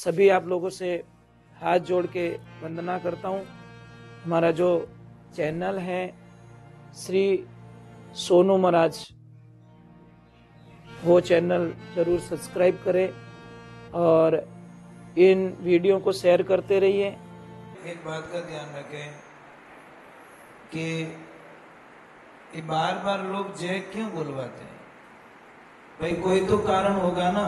सभी आप लोगों से हाथ जोड़ के वंदना करता हूँ। हमारा जो चैनल है श्री सोनू महाराज, वो चैनल जरूर सब्सक्राइब करें और इन वीडियो को शेयर करते रहिए। एक बात का ध्यान रखें कि बार बार लोग जय क्यों बुलवाते हैं? भाई कोई तो कारण होगा ना।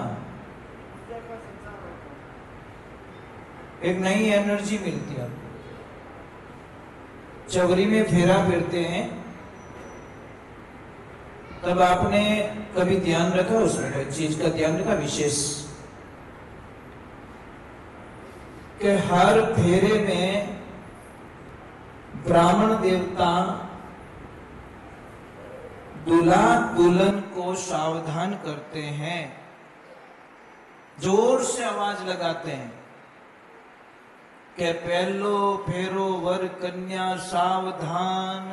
एक नई एनर्जी मिलती है आपको। चवरी में फेरा फिरते हैं तब आपने कभी ध्यान रखा, उसमें कोई चीज का ध्यान रखा विशेष, कि हर फेरे में ब्राह्मण देवता दूल्हा दुल्हन को सावधान करते हैं, जोर से आवाज लगाते हैं कि पहलो फेरो वर कन्या सावधान।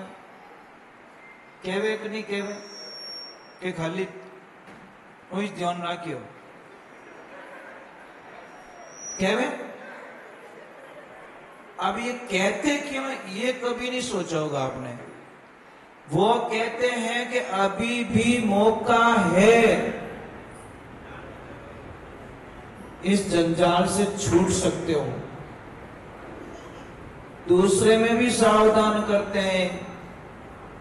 कहवे कि नहीं कहवे कि खाली कोई ध्यान राखियो कहवे? अब ये कहते क्यों, ये कभी नहीं सोचा होगा आपने। वो कहते हैं कि अभी भी मौका है, इस जंजाल से छूट सकते हो। दूसरे में भी सावधान करते हैं,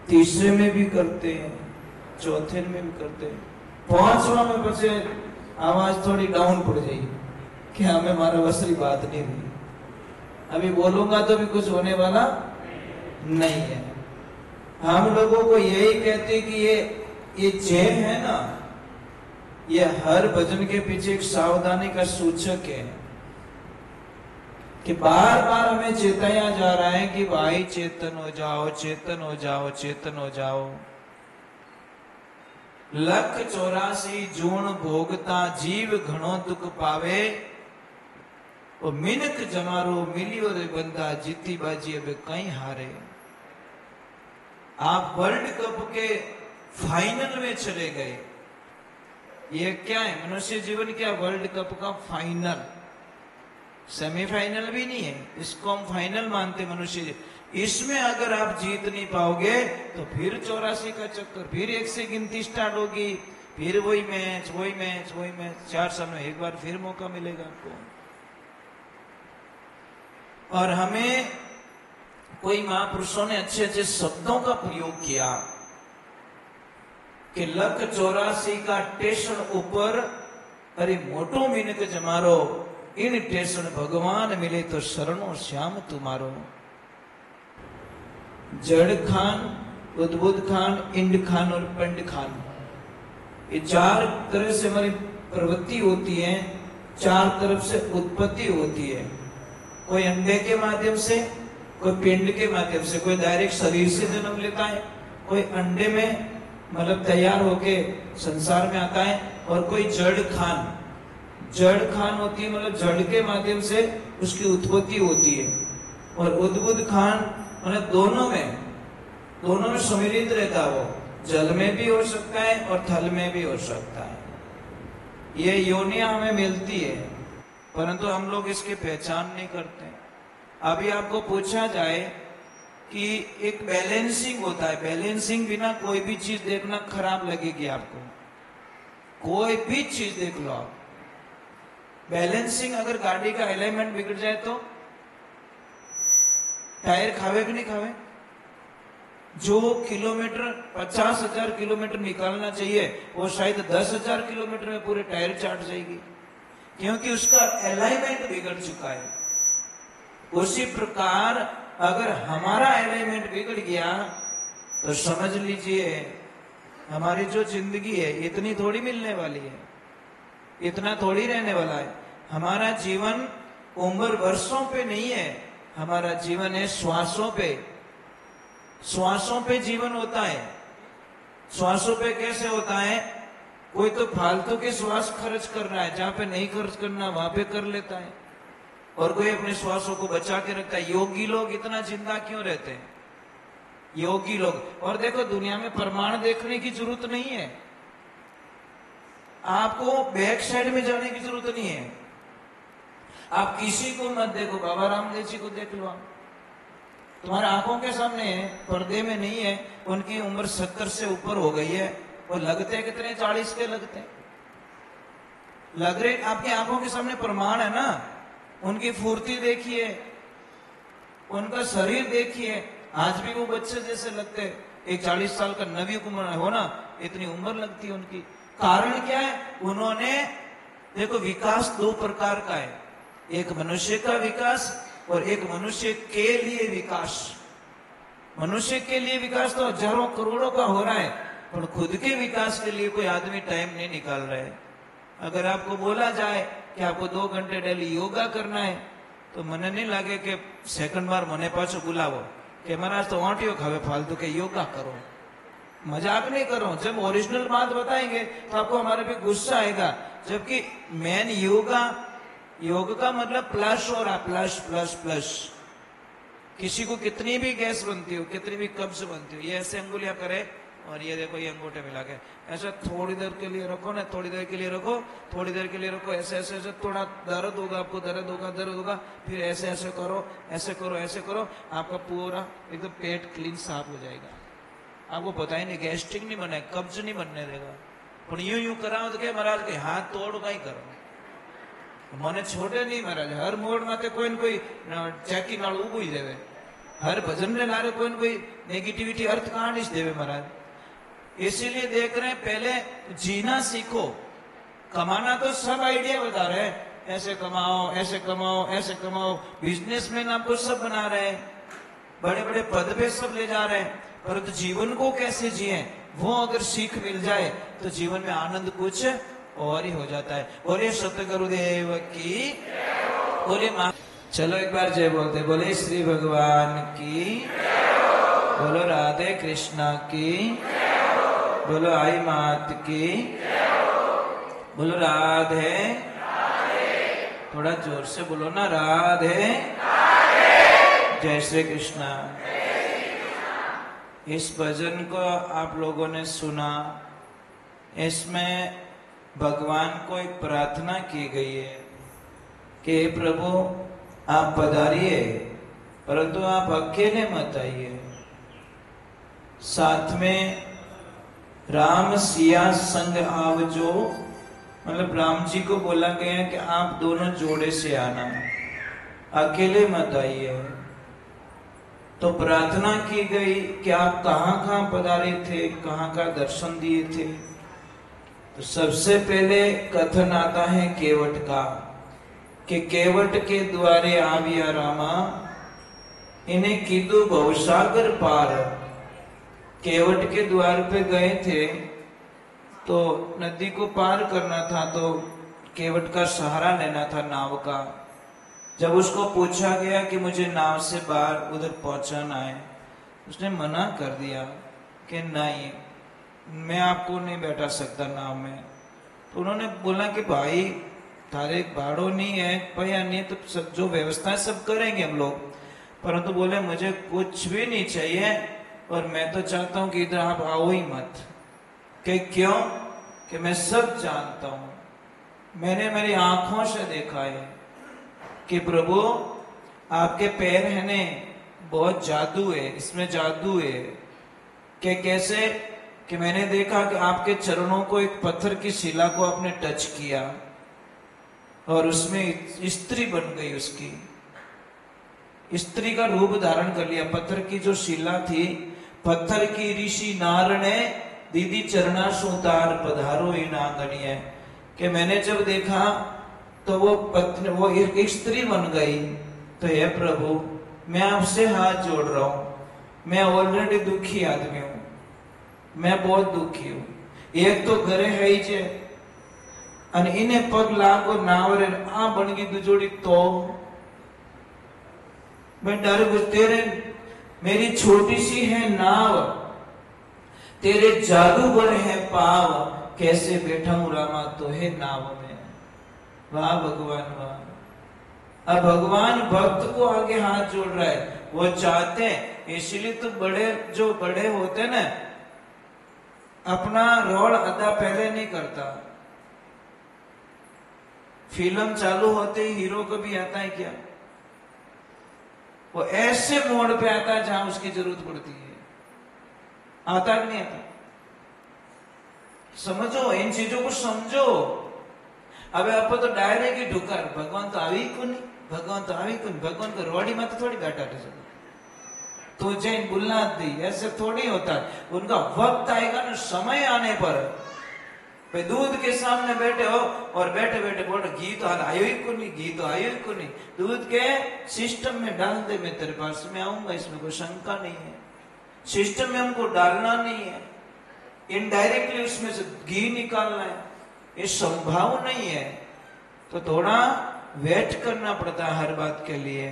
तीसरे में भी करते हैं, चौथे में भी करते हैं, पांचवा में बचे आवाज थोड़ी डाउन पड़ जाएगी कि हमें हमारा वसरी बात नहीं हुई, अभी बोलूंगा तो भी कुछ होने वाला नहीं है। हम लोगों को यही कहते कि ये जय है ना, ये हर भजन के पीछे एक सावधानी का सूचक है कि बार बार हमें चेताया जा रहा है कि भाई चेतन हो जाओ, चेतन हो जाओ, चेतन हो जाओ। 184 जून भोगता जीव घणो दुख पावे, वो मिनक जमारो मिलियो रे बंदा, जीती बाजी अब कहीं हारे। आप वर्ल्ड कप के फाइनल में चले गए, ये क्या है? मनुष्य जीवन क्या वर्ल्ड कप का फाइनल, सेमीफाइनल भी नहीं है, इसको हम फाइनल मानते मनुष्य। इसमें अगर आप जीत नहीं पाओगे तो फिर 84 का चक्कर, फिर 1 से गिनती स्टार्ट होगी, फिर वही मैच वही मैच वही मैच। 4 साल में एक बार फिर मौका मिलेगा आपको। और हमें कोई महापुरुषों ने अच्छे अच्छे शब्दों का प्रयोग किया कि 184 का टेशन ऊपर अरे मोटो मिनक जमारो, इन टेशन भगवान मिले तो शरणो श्याम तुम्हारो। जड़ खान, उद्बुद्ध खान, इंड खान और पंड खान, ये 4 तरह से हमारी प्रवृत्ति होती है, 4 तरफ से उत्पत्ति होती है। कोई अंडे के माध्यम से, कोई पिंड के माध्यम से, कोई डायरेक्ट शरीर से जन्म लेता है, कोई अंडे में मतलब तैयार होके संसार में आता है, और कोई जड़ खान, जड़ खान होती है मतलब जड़ के माध्यम से उसकी उत्पत्ति होती है। और उद्बुद्ध खान मतलब दोनों में सम्मिलित रहता है, वो जल में भी हो सकता है और थल में भी हो सकता है। ये योनियां हमें मिलती है परंतु हम लोग इसकी पहचान नहीं करते। अभी आपको पूछा जाए कि एक बैलेंसिंग होता है, बैलेंसिंग बिना कोई भी चीज देखना खराब लगेगी आपको, कोई भी चीज देख लो आप। बैलेंसिंग, अगर गाड़ी का अलाइनमेंट बिगड़ जाए तो टायर खावे कि नहीं खावे? जो किलोमीटर 50,000 किलोमीटर निकालना चाहिए वो शायद 10,000 किलोमीटर में पूरे टायर चाट जाएगी, क्योंकि उसका अलाइनमेंट बिगड़ चुका है। उसी प्रकार अगर हमारा अलाइनमेंट बिगड़ गया तो समझ लीजिए हमारी जो जिंदगी है इतनी थोड़ी मिलने वाली है, इतना थोड़ी रहने वाला है। हमारा जीवन उम्र वर्षों पे नहीं है, हमारा जीवन है श्वासों पे। श्वासों पे जीवन होता है। श्वासों पे कैसे होता है? कोई तो फालतू के श्वास खर्च कर रहा है, जहां पे नहीं खर्च करना वहां पे कर लेता है, और कोई अपने श्वासों को बचा के रखता है। योगी लोग इतना जिंदा क्यों रहते हैं? योगी लोग। और देखो दुनिया में प्रमाण देखने की जरूरत नहीं है, आपको बैक साइड में जाने की जरूरत नहीं है। आप किसी को मत देखो, बाबा रामदेव जी को देख लो आप, तुम्हारे आंखों के सामने पर्दे में नहीं है, उनकी उम्र 70 से ऊपर हो गई है, वो लगते कितने 40 के लगते हैं, लग रहे आपकी आंखों के सामने प्रमाण है ना। उनकी फुर्ती देखिए, उनका शरीर देखिए, आज भी वो बच्चे जैसे लगते हैं। एक 40 साल का नबी उम्र हो ना, इतनी उम्र लगती है उनकी। कारण क्या है? उन्होंने देखो, विकास दो प्रकार का है, एक मनुष्य का विकास और एक मनुष्य के लिए विकास। मनुष्य के लिए विकास तो हजारों करोड़ों का हो रहा है, पर खुद के विकास के लिए कोई आदमी टाइम नहीं निकाल रहा है। अगर आपको बोला जाए कि आपको 2 घंटे डेली योगा करना है, तो मने नहीं लगे कि सेकंड बार मने पाछो बुलावो कि महाराज तो वाटियो खावे फालतू के योगा करो। मजाक नहीं कर रहा हूं, जब ओरिजिनल बात बताएंगे तो आपको हमारे पे गुस्सा आएगा। जबकि मेन योग का मतलब प्लस हो रहा, प्लस प्लस प्लस। किसी को कितनी भी गैस बनती हो, कितनी भी कब्ज बनती हो, ये ऐसे अंगुलियां करे और ये देखो ये अंगूठे मिला के ऐसा थोड़ी देर के लिए रखो ना, थोड़ी देर के लिए रखो, थोड़ी देर के लिए रखो, ऐसे ऐसे ऐसे, थोड़ा दर्द होगा आपको, दर्द होगा, फिर ऐसे ऐसे करो, ऐसे करो, ऐसे करो, आपका पूरा एकदम पेट क्लीन साफ हो जाएगा। आपको पता ही नहीं, गैस्ट्रिक नहीं बने, कब्ज नहीं बनने देगा। पर यूं यूं कराओ तो क्या महाराज के हाथ तोड़ कहीं करो, મને છોડે નહીં મહારાજ। હર મોડ માથે કોઈ ને કોઈ ચેકી નાળ ઉભું દેવે, हर भजन में नारे कोई न कोई नेगेटिविटी अर्थ कहानी देवे महाराज। इसीलिए देख रहे हैं, पहले जीना सीखो। कमाना तो सब आइडिया बता रहे हैं, ऐसे कमाओ, ऐसे कमाओ, ऐसे कमाओ। बिजनेसमैन आपको सब बना रहे हैं, बड़े बड़े पद पे सब ले जा रहे हैं, परंतु जीवन को कैसे जिए वो अगर सीख मिल जाए तो जीवन में आनंद कुछ और ही हो जाता है। और ये सत्य गुरुदेव की, बोले मां, चलो एक बार जय बोलते, बोले श्री भगवान की, बोलो राधे कृष्णा की, बोलो आई मात की, बोलो राधे, थोड़ा जोर से बोलो ना, राधे, जय श्री कृष्णा। इस भजन को आप लोगों ने सुना, इसमें भगवान को एक प्रार्थना की गई है कि प्रभु आप पधारिए, परंतु आप अकेले मत आइए, साथ में राम सिया संग आवजो। मतलब राम जी को बोला गया है कि आप दोनों जोड़े से आना, अकेले मत आइए। तो प्रार्थना की गई कि आप कहाँ कहाँ पधारे थे, कहाँ कहाँ दर्शन दिए थे। तो सबसे पहले कथन आता है केवट का, कि केवट के द्वारे आविया रामा, इन्हें कीधु भवसागर पार। केवट के द्वार पे गए थे तो नदी को पार करना था, तो केवट का सहारा लेना था, नाव का। जब उसको पूछा गया कि मुझे नाव से बाहर उधर पहुंचाना है, उसने मना कर दिया कि नहीं, मैं आपको नहीं बैठा सकता नाव में। तो उन्होंने बोला कि भाई थारे भाड़ो नहीं है, पैया नहीं, तो सब जो व्यवस्था है सब करेंगे हम लोग, परंतु बोले मुझे कुछ भी नहीं चाहिए और मैं तो चाहता हूं कि इधर आप आओ ही मत। कि क्यों? कि मैं सब जानता हूं, मैंने मेरी आंखों से देखा है कि प्रभु आपके पैर है ने बहुत जादू है, इसमें जादू है। कि कैसे? कि मैंने देखा कि आपके चरणों को एक पत्थर की शिला को आपने टच किया और उसमें स्त्री बन गई, उसकी स्त्री का रूप धारण कर लिया। पत्थर की जो शिला थी, पत्थर की ऋषि नार ने दीदी चरणा सुतार पधारो ही नांगनी है। कि मैंने जब देखा तो वो पत्नी, वो एक स्त्री बन गई। तो हे प्रभु, मैं आपसे हाथ जोड़ रहा हूं, मैं ऑलरेडी दुखी आदमी हूं, मैं बहुत दुखी हूं। एक तो घरे है ही जे અને એને પગ લાગો નાવરે આ બણગી દુજોડી તો मैं डर तेरे, मेरी छोटी सी है नाव, तेरे जादू बड़े हैं पाव, कैसे बैठा हूं रामा तो है नाव में। वाह भगवान वाह। अब भगवान भक्त को आगे हाथ जोड़ रहा है, वो चाहते हैं, इसलिए तो बड़े जो बड़े होते ना, अपना रोल अदा पहले नहीं करता, फिल्म चालू होते ही हीरो को भी आता है क्या? वो ऐसे मोड़ पे आता है जहां उसकी जरूरत पड़ती है। आता कि नहीं आता? समझो, इन चीजों को समझो। अब आप तो डायरेक्ट ही ढुकर भगवान तो आवी को नहीं, भगवान तो आवी को नहीं, भगवान को रोड़ी में तो थोड़ी बैठा तो जैन बुला दी, ऐसे थोड़ी होता है। उनका वक्त आएगा ना, समय आने पर भाई दूध के सामने बैठे हो और बैठे बैठे बोलो घी तो हाथ आयो ही को नहीं, घी तो आयो ही को नहीं, दूध के सिस्टम में डाल दे, मैं तेरे पास में आऊंगा, इसमें कोई शंका नहीं है। सिस्टम में हमको डालना नहीं है, इनडायरेक्टली उसमें से घी निकालना है, ये संभव नहीं है। तो थोड़ा वेट करना पड़ता है हर बात के लिए,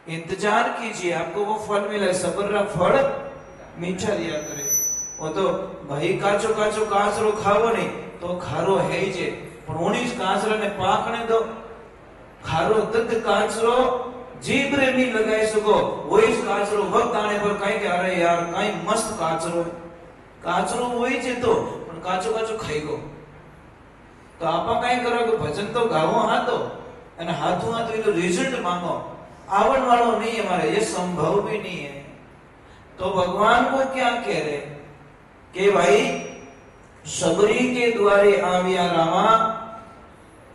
इंतजार कीजिए, आपको वो फल मिले। सब्र फल मीठा दिया करे। वो तो भाई काचो काचो काचरो खावो नहीं तो खारो है ही जे, पण ओनी काचरा ने पाकने दो, खारो तद काचरो जीभ रे नहीं लगाई सको, वही काचरो वक्त आने पर कहीं के अरे यार कहीं मस्त काचरो है, काचरो वही जे तो पण काचो काचो खाई गो। तो आपा कहीं करो, भजन तो गावो हाथो અને હાથું હાથું એનો રિઝલ્ટ માંગો, આવણ વાળો नहीं हमारे, ये संभव भी नहीं है। तो भगवान को क्या कह रहे कि भाई सबरी के द्वारे आविया रामा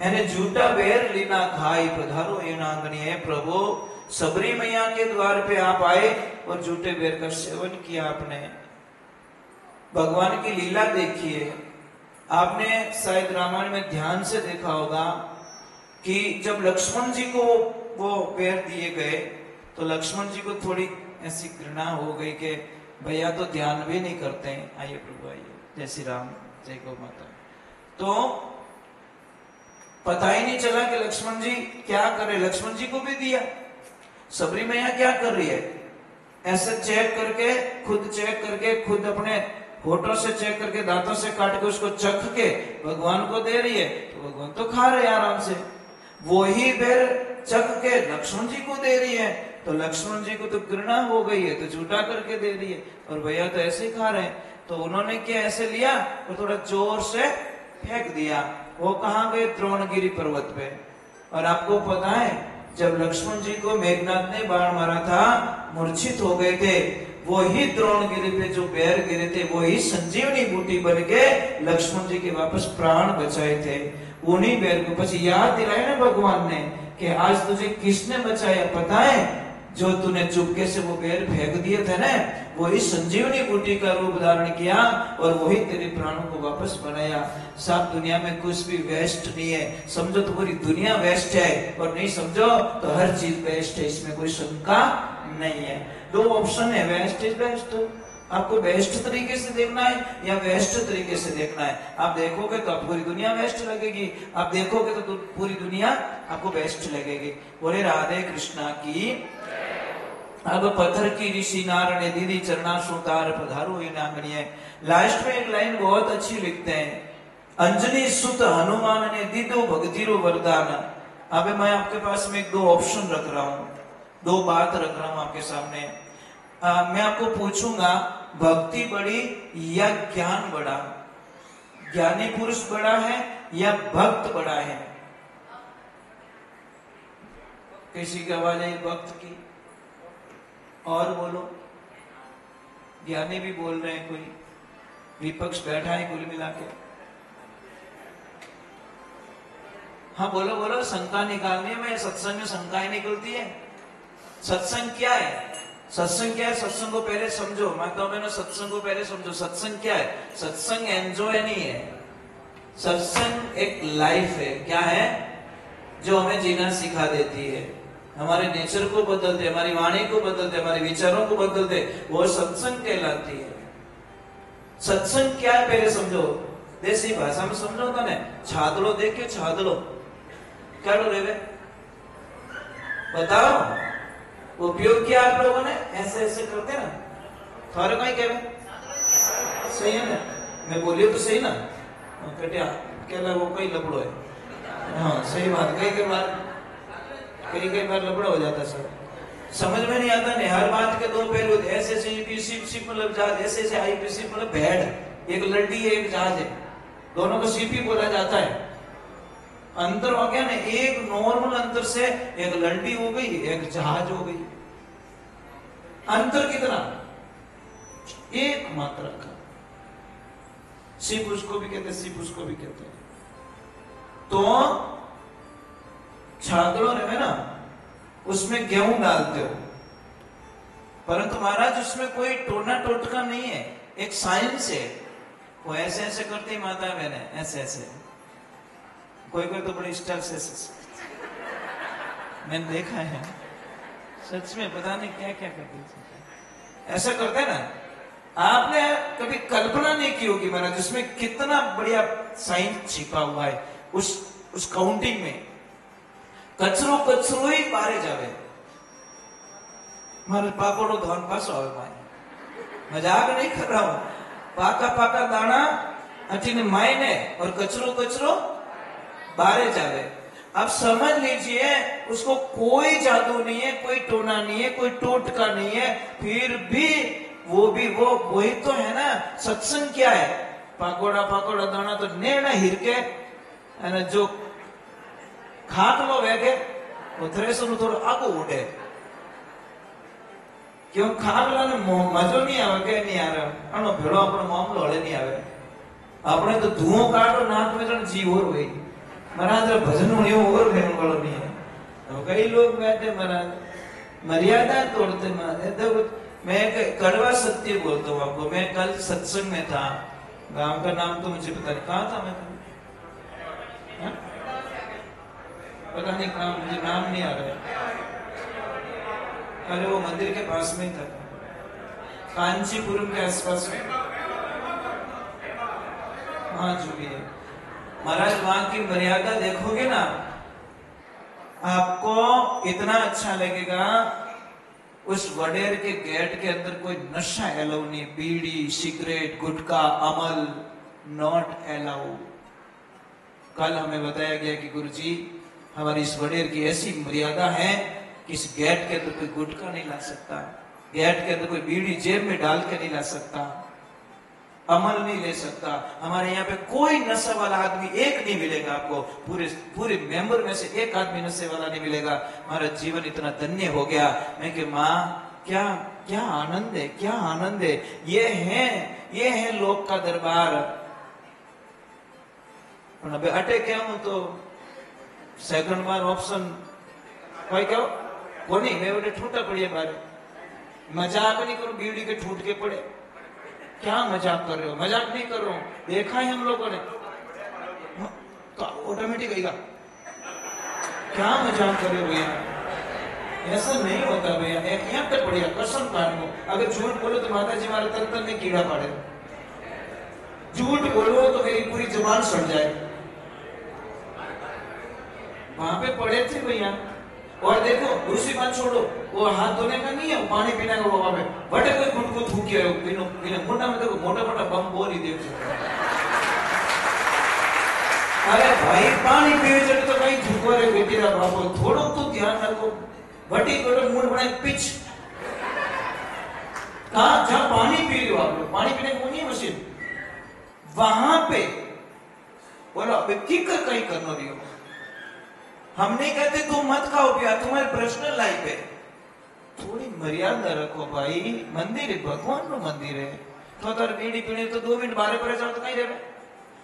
एने झूठा बेर लीना खाई पधारो एना आंगणी। है प्रभु, सबरी मैया के द्वार पे आप आए और झूठे बेर का सेवन किया आपने। भगवान की लीला देखिए, आपने शायद रामायण में ध्यान से देखा होगा कि जब लक्ष्मण जी को वो बेर दिए गए तो लक्ष्मण जी को थोड़ी ऐसी घृणा हो गई कि भैया तो ध्यान भी नहीं करते हैं। आइए प्रभु आइए, जय श्री राम, जय गौ माता। तो पता ही नहीं चला कि लक्ष्मण जी क्या कर रहे, लक्ष्मण जी को भी दिया। सबरी मैया क्या कर रही है, ऐसे चेक करके, खुद चेक करके, खुद अपने होठों से चेक करके, दांतों से काट के उसको चख के भगवान को दे रही है। तो भगवान तो खा रहे आराम से, वो ही बेर चख के लक्ष्मण जी को दे रही है। तो लक्ष्मण जी को तो घृणा हो गई है, तो झूठा करके दे रही है, और भैया तो ऐसे ही खा रहे हैं। तो उन्होंने क्या ऐसे लिया और थोड़ा जोर से फेंक दिया। वो कहाँ गए, द्रोणगिरी पर्वत पे। और आपको पता है जब लक्ष्मण जी को मेघनाथ ने बाण मारा था, मूर्छित हो गए थे, वही द्रोणगिरी पे जो बेर गिरे थे वही संजीवनी बूटी बन के लक्ष्मण जी के वापस प्राण बचाए थे। उन्हीं बेर को પછી याद दिलाया ना भगवान ने कि आज तुझे किसने बचाया पता है, जो तूने चुपके से वो बेर फेंक दिए थे ना, वही संजीवनी बूटी का रूप धारण किया और वही तेरे प्राणों को वापस बनाया। सब दुनिया में कुछ भी वेस्ट नहीं है, समझो तो पूरी दुनिया वेस्ट है, और नहीं समझो तो हर चीज वेस्ट है, इसमें कोई शंका नहीं है। दो ऑप्शन है, वेस्ट इज बेस्ट। आपको बेस्ट तरीके से देखना है या वेस्ट तरीके से देखना है। आप देखोगे तो आप पूरी दुनिया वेस्ट लगेगी, आप देखोगे तो पूरी दुनिया आपको बेस्ट लगेगी। बोले राधे कृष्णा की। अब पत्थर की ऋषि नार ने दीदी चरणा सुतार पधारो ये नांगणी है। लास्ट में एक लाइन बहुत अच्छी लिखते हैं, अंजनी सुत हनुमान ने दीदो भगतीरो वरदान। अब मैं आपके पास में दो ऑप्शन रख रहा हूं, दो बात रख रहा हूं आपके सामने। मैं आपको पूछूंगा भक्ति बड़ी या ज्ञान बड़ा, ज्ञानी पुरुष बड़ा है या भक्त बड़ा है? किसी की आवाज है भक्त की, और बोलो। ज्ञानी भी बोल रहे हैं, कोई विपक्ष बैठा है कुल मिला के। हाँ बोलो बोलो, शंका निकालनी है। सत्संग में शंकाएं निकलती है। सत्संग क्या है? सत्संग क्या है? सत्संग को पहले समझो, माता बहनों सत्संग को पहले समझो। सत्संग क्या है? सत्संग एंजॉय नहीं है, सत्संग एक लाइफ है। क्या है? जो हमें जीना सिखा देती है, हमारे नेचर को बदलते, हमारी वाणी को बदलते, हमारे विचारों को बदलते, वो सत्संग कहलाती है। सत्संग क्या है पहले समझो, देसी भाषा में समझो तो ना। छादड़ो देखे, छादड़ो क्या लो रे, बताओ उपयोग किया आप लोगों ने? ऐसे ऐसे करते ना, थारे कहीं कह सही है ना, मैं बोलियो तो सही ना, कटिया क्या वो कहीं लपड़ो है। हाँ सही बात, कई बार लपड़ा हो जाता सर, समझ में नहीं आता। नहीं, हर बात के दो पहलू, ऐसे ऐसे यूपीसी मतलब जहाज, ऐसे ऐसे आईपीसी मतलब भेड़, एक लड्डी है एक जहाज है, दोनों को सीपी बोला जाता है। अंतर हो गया ना, एक नॉर्मल अंतर से एक लंडी हो गई, एक जहाज हो गई। अंतर कितना? एक मात्रा का। सिप उसको भी कहते, सिप उसको भी कहते हैं। तो छागड़ों में ना उसमें गेहूं डालते हो, परंतु महाराज उसमें कोई टोना टोटका नहीं है, एक साइंस है। वो ऐसे ऐसे करती माता बहने, ऐसे ऐसे, कोई कोई तो बड़ी स्टाइल से मैंने देखा है सच में, पता नहीं क्या क्या करते, ऐसा करते ना। आपने कभी कल्पना नहीं की होगी महाराज उसमें कितना बढ़िया साइंस छिपा हुआ है उस काउंटिंग में। कचरो कचरो ही बारे जावे मारे पाकोड़ो धन पासो आवे माय, मजाक नहीं कर रहा हूं। पाका पाका दाना अटीने मायने और कचरो कचरो बारे जावे। अब समझ लीजिए उसको कोई जादू नहीं है, कोई टोना नहीं है, कोई टोटका नहीं है, फिर भी वो वही तो है ना। सत्संग क्या है? पाकोड़ा पाकोड़ा दाना तो नेना हिरके અને જો ખાટલો વેગે તો થ્રેસરનું થોડું આગું ઉડે, क्यों ખાટલાને મજો નહીં આવે કે નહીં આવે, આનો ભેળો આપણો મામલો હળે નહીં આવે। આપણે તો ધુઓ કાઢો નાક में जण जी और होई महाराज भजन में એવું और લેણ વાળો नहीं है। तो कई लोग बैठे महाराज मर्यादा तोड़ते महाराज। मैं कड़वा सत्य बोलता हूँ आपको। मैं कल सत्संग में था, गांव का नाम तो मुझे पता नहीं, कहाँ था मैं, पता नहीं कहाँ, मुझे नाम नहीं आ रहा है। अरे वो मंदिर के पास में ही था, कांचीपुरम के आसपास में। हाँ जो भी है महाराज, वहां की मर्यादा देखोगे ना आपको इतना अच्छा लगेगा। उस वडेर के गेट के अंदर कोई नशा एलाउ नहीं, बीड़ी सिगरेट गुटखा अमल नॉट एलाउ। कल हमें बताया गया कि गुरुजी हमारी इस वडेर की ऐसी मर्यादा है कि इस गेट के अंदर कोई गुटखा नहीं ला सकता, गेट के अंदर कोई बीड़ी जेब में डाल के नहीं ला सकता, अमल नहीं ले सकता। हमारे यहाँ पे कोई नशे वाला आदमी एक नहीं मिलेगा आपको, पूरे मेंबर में से एक आदमी नशे वाला नहीं मिलेगा। हमारा जीवन इतना धन्य हो गया। मैं कि माँ क्या क्या आनंद है, क्या आनंद है। ये है लोक का दरबार। अबे अटे क्या हूं तो सेकंड बार ऑप्शन कोई क्यों कोनी मैं बोले ठूटा पड़िए बारे। मजाक नहीं करो, बीड़ी के ठूट के पड़े। क्या मजाक कर रहे हो? मजाक नहीं कर रहा हूं, देखा है हम लोगों ने तो ऑटोमेटिक आएगा। क्या मजाक कर रहे हो भैया? ऐसा नहीं होता भैया। यहाँ पे बढ़िया कसम कान को, अगर झूठ बोलो तो माता जी हमारे तंत्र में कीड़ा पाड़े। झूठ बोलो तो मेरी पूरी जुबान सड़ जाए। वहां पे पड़े थे भैया। और देखो दूसरी बात छोड़ो, वो हाथ धोने का नहीं है, पानी पीने का। वहां पे बटे कोई खुद को थूक मुंडा में देखो मोटा मोटा बम बोल ही देख सकते। अरे भाई पानी पीवे चढ़े तो कहीं थूको रे बेटीरा बापो, थोड़ो तो ध्यान रखो। बटी करो मुंड बनाए पिच कहा जहां पानी पी रहे हो आप लोग, पानी पीने को नहीं मशीन, वहां पे बोलो अब की कर कहीं करना रही हो। हम नहीं कहते तुम मत खाओ पिया, तुम्हारी पर्सनल लाइफ है। थोड़ी मर्यादा रखो भाई। मंदिर है, भगवान नो मंदिर है। तो तार बीड़ी पीने तो 2 मिनट बाहर पड़े जाओ तो कहीं रहे।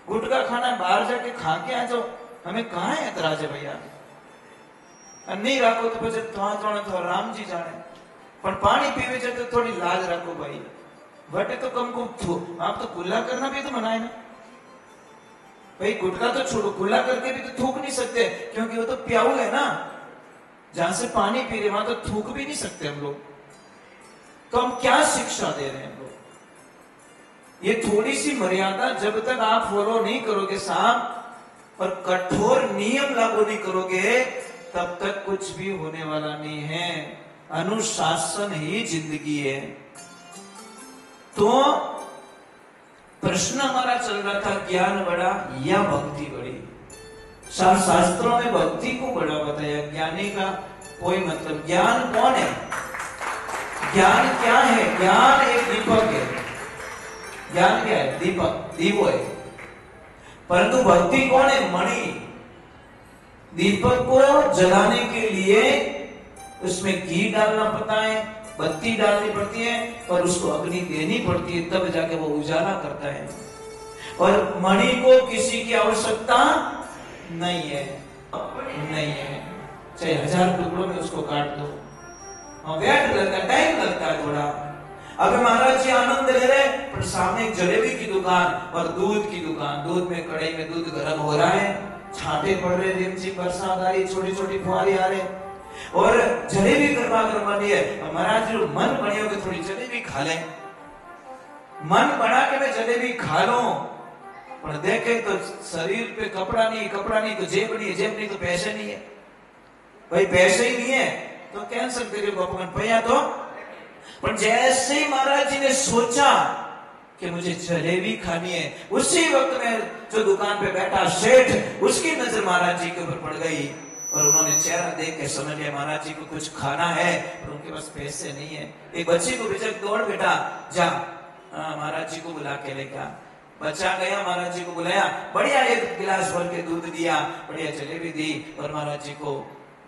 गुटखा खाना बाहर जाके खा के आ जाओ, हमें कहाँ है एतराज है भैया। नहीं राखो तो પછી तो रामजी जाने। पर पानी पीवे जाते तो थोड़ी लाज रखो भाई। बटे तो कम को आप तो कुल्ला करना भी तो मना है ना भाई। गुटखा तो छोड़ो, कुल्ला करके भी तो थूक नहीं सकते, क्योंकि वो तो प्याऊ है ना। जहां से पानी पी रहे वहां तो थूक भी नहीं सकते हम लोग। तो हम क्या शिक्षा दे रहे हैं हम लोग? ये थोड़ी सी मर्यादा जब तक आप फॉलो नहीं करोगे साहब, और कठोर नियम लागू नहीं करोगे, तब तक कुछ भी होने वाला नहीं है। अनुशासन ही जिंदगी है। तो प्रश्न हमारा चल रहा था, ज्ञान बड़ा या भक्ति बड़ी? शास्त्रों में भक्ति को बड़ा बताया, ज्ञानी का कोई मतलब। ज्ञान कौन है? ज्ञान क्या है? ज्ञान एक दीपक है। ज्ञान क्या है? दीपक, दीवो है। परंतु भक्ति कौन है? मणि। दीपक को जलाने के लिए उसमें घी डालना पड़ता है, बत्ती डालनी पड़ती है और उसको अग्नि देनी पड़ती है, तब जाके वो उजाला करता है। और मणि को किसी की आवश्यकता नहीं है, नहीं है, चाहे 1000 टुकड़ों में उसको काट दो, वेट लगता है, टाइम लगता है थोड़ा। अब महाराज जी आनंद ले रहे, पर सामने एक जलेबी की दुकान और दूध की दुकान, दूध में कढ़ाई में दूध गर्म हो रहा है, छाटे पड़ रहे, रिमझिम बरसात आ रही, छोटी छोटी फुहारे आ रहे और जलेबी गर्मा गर्म बनी है। महाराज जी मन बनियो कि थोड़ी जलेबी खा लें, मन बना के मैं जलेबी खा लूं, पर देखे तो शरीर पे कपड़ा नहीं तो जेब नहीं तो पैसे नहीं है, भाई पैसे ही नहीं है तो कैंसिल करिए अपन पैया तो। पर जैसे ही महाराज जी ने सोचा कि मुझे जलेबी खानी है, उसी वक्त में जो दुकान पे बैठा सेठ, उसकी नजर महाराज जी के ऊपर पड़ गई और उन्होंने चेहरा देख के समझ लिया महाराज जी को कुछ खाना है, पर उनके पास पैसे नहीं है। एक बच्ची को भेजा, दौड़ बेटा जा महाराज जी को बुला के लेकर। बच्चा गया, महाराज जी को बुलाया, बढ़िया एक गिलास भर के दूध दिया, बढ़िया जलेबी दी और महाराज जी को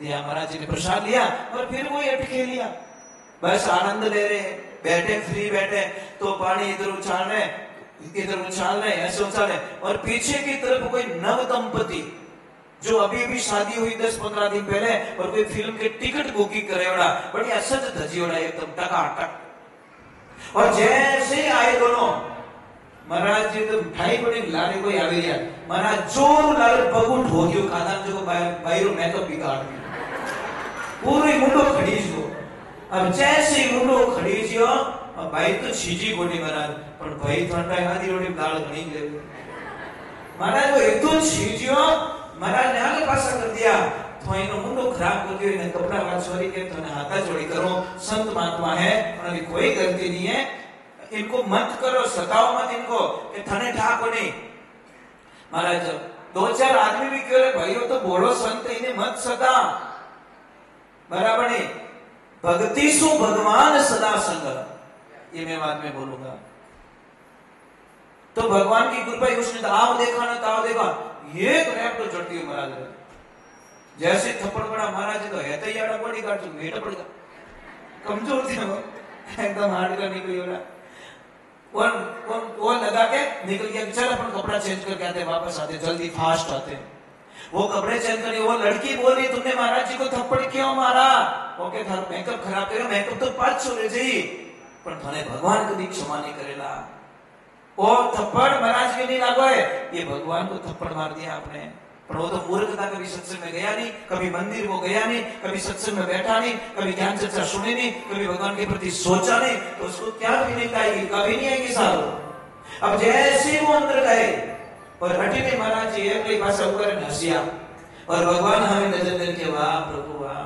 दिया। महाराज जी ने प्रसाद लिया और फिर वो अटके लिया, बस आनंद ले रहे, बैठे फ्री बैठे, तो पानी इधर उछाल रहे ऐसे उछाल रहे और पीछे की तरफ कोई नव दंपति जो अभी अभी शादी हुई 10-15 दिन पहले और कोई फिल्म के टिकट बुकिंग करे वाला, बढ़िया सज धजी वाला एकदम टकाटक। और जैसे आए दोनों, महाराज जी तो ठाई बड़ी लारे कोई आवे यार, महाराज जोर लारे पगुट हो गयो, खाना जो बायरो मेकअप बिगाड़ दियो, पूरी मुंडो खड़ीज गयो। अब जैसे मुंडो खड़ीज गयो, भाई तो छीजी गोटी महाराज, पर भाई ठंडा आधी रोटी दाल नहीं ले, महाराज वो एक तो छीजियो, महाराज ने आगे पासा कर दिया, तो इनो मुंडो खराब कर दियो, इन्हें कपड़ा वाच सॉरी के तो हाथा जोड़ी करो, संत महात्मा है, उन्हें कोई गलती नहीं है, इनको मत करो, सताओ मत इनको कि थने ठाको नहीं। महाराज 2-4 आदमी भी क्यों रे भाइयों तो बोलो संत, इन्हें मत सता, बराबर नहीं, भक्ति सु भगवान सदा संग, ये मैं बाद में बोलूंगा। तो भगवान की कृपा, उसने आओ देखा ना ताव देखा, ये रैप तो चढ़ती है महाराज, जैसे थप्पड़ पड़ा महाराज तो है तैयार बॉडी गार्ड तो मेटा पड़ेगा, कमजोर थे वो, एकदम हार्ड का निकली हो रहा, वो लगा के निकल गया, चल अपन कपड़ा चेंज करके आते, वापस आते, जल्दी फास्ट आते। वो कपड़े चेंज करे, वो लड़की बोली तुमने महाराज जी को थप्पड़ क्यों मारा? ओके थारो मेकअप खराब करो, मेकअप तो पांच छोड़े जी, पर थाने भगवान कभी क्षमा नहीं करेला। वो थप्पड़ महाराज के नहीं लागो है, ये भगवान को थप्पड़ मार दिया आपने। पर वो तो मूर्ख था, कभी सत्संग में गया नहीं, कभी मंदिर को गया नहीं, कभी सत्संग में बैठा नहीं, कभी ज्ञान चर्चा सुनी नहीं, कभी भगवान के प्रति सोचा नहीं, तो उसको क्या फीलिंग आएगी? कभी नहीं आएगी साहब। अब जैसे वो अंदर गए और हटी में महाराज जी एक ही भाषा ऊपर हंसिया और भगवान हमें नजर देके, वाह प्रभु वाह,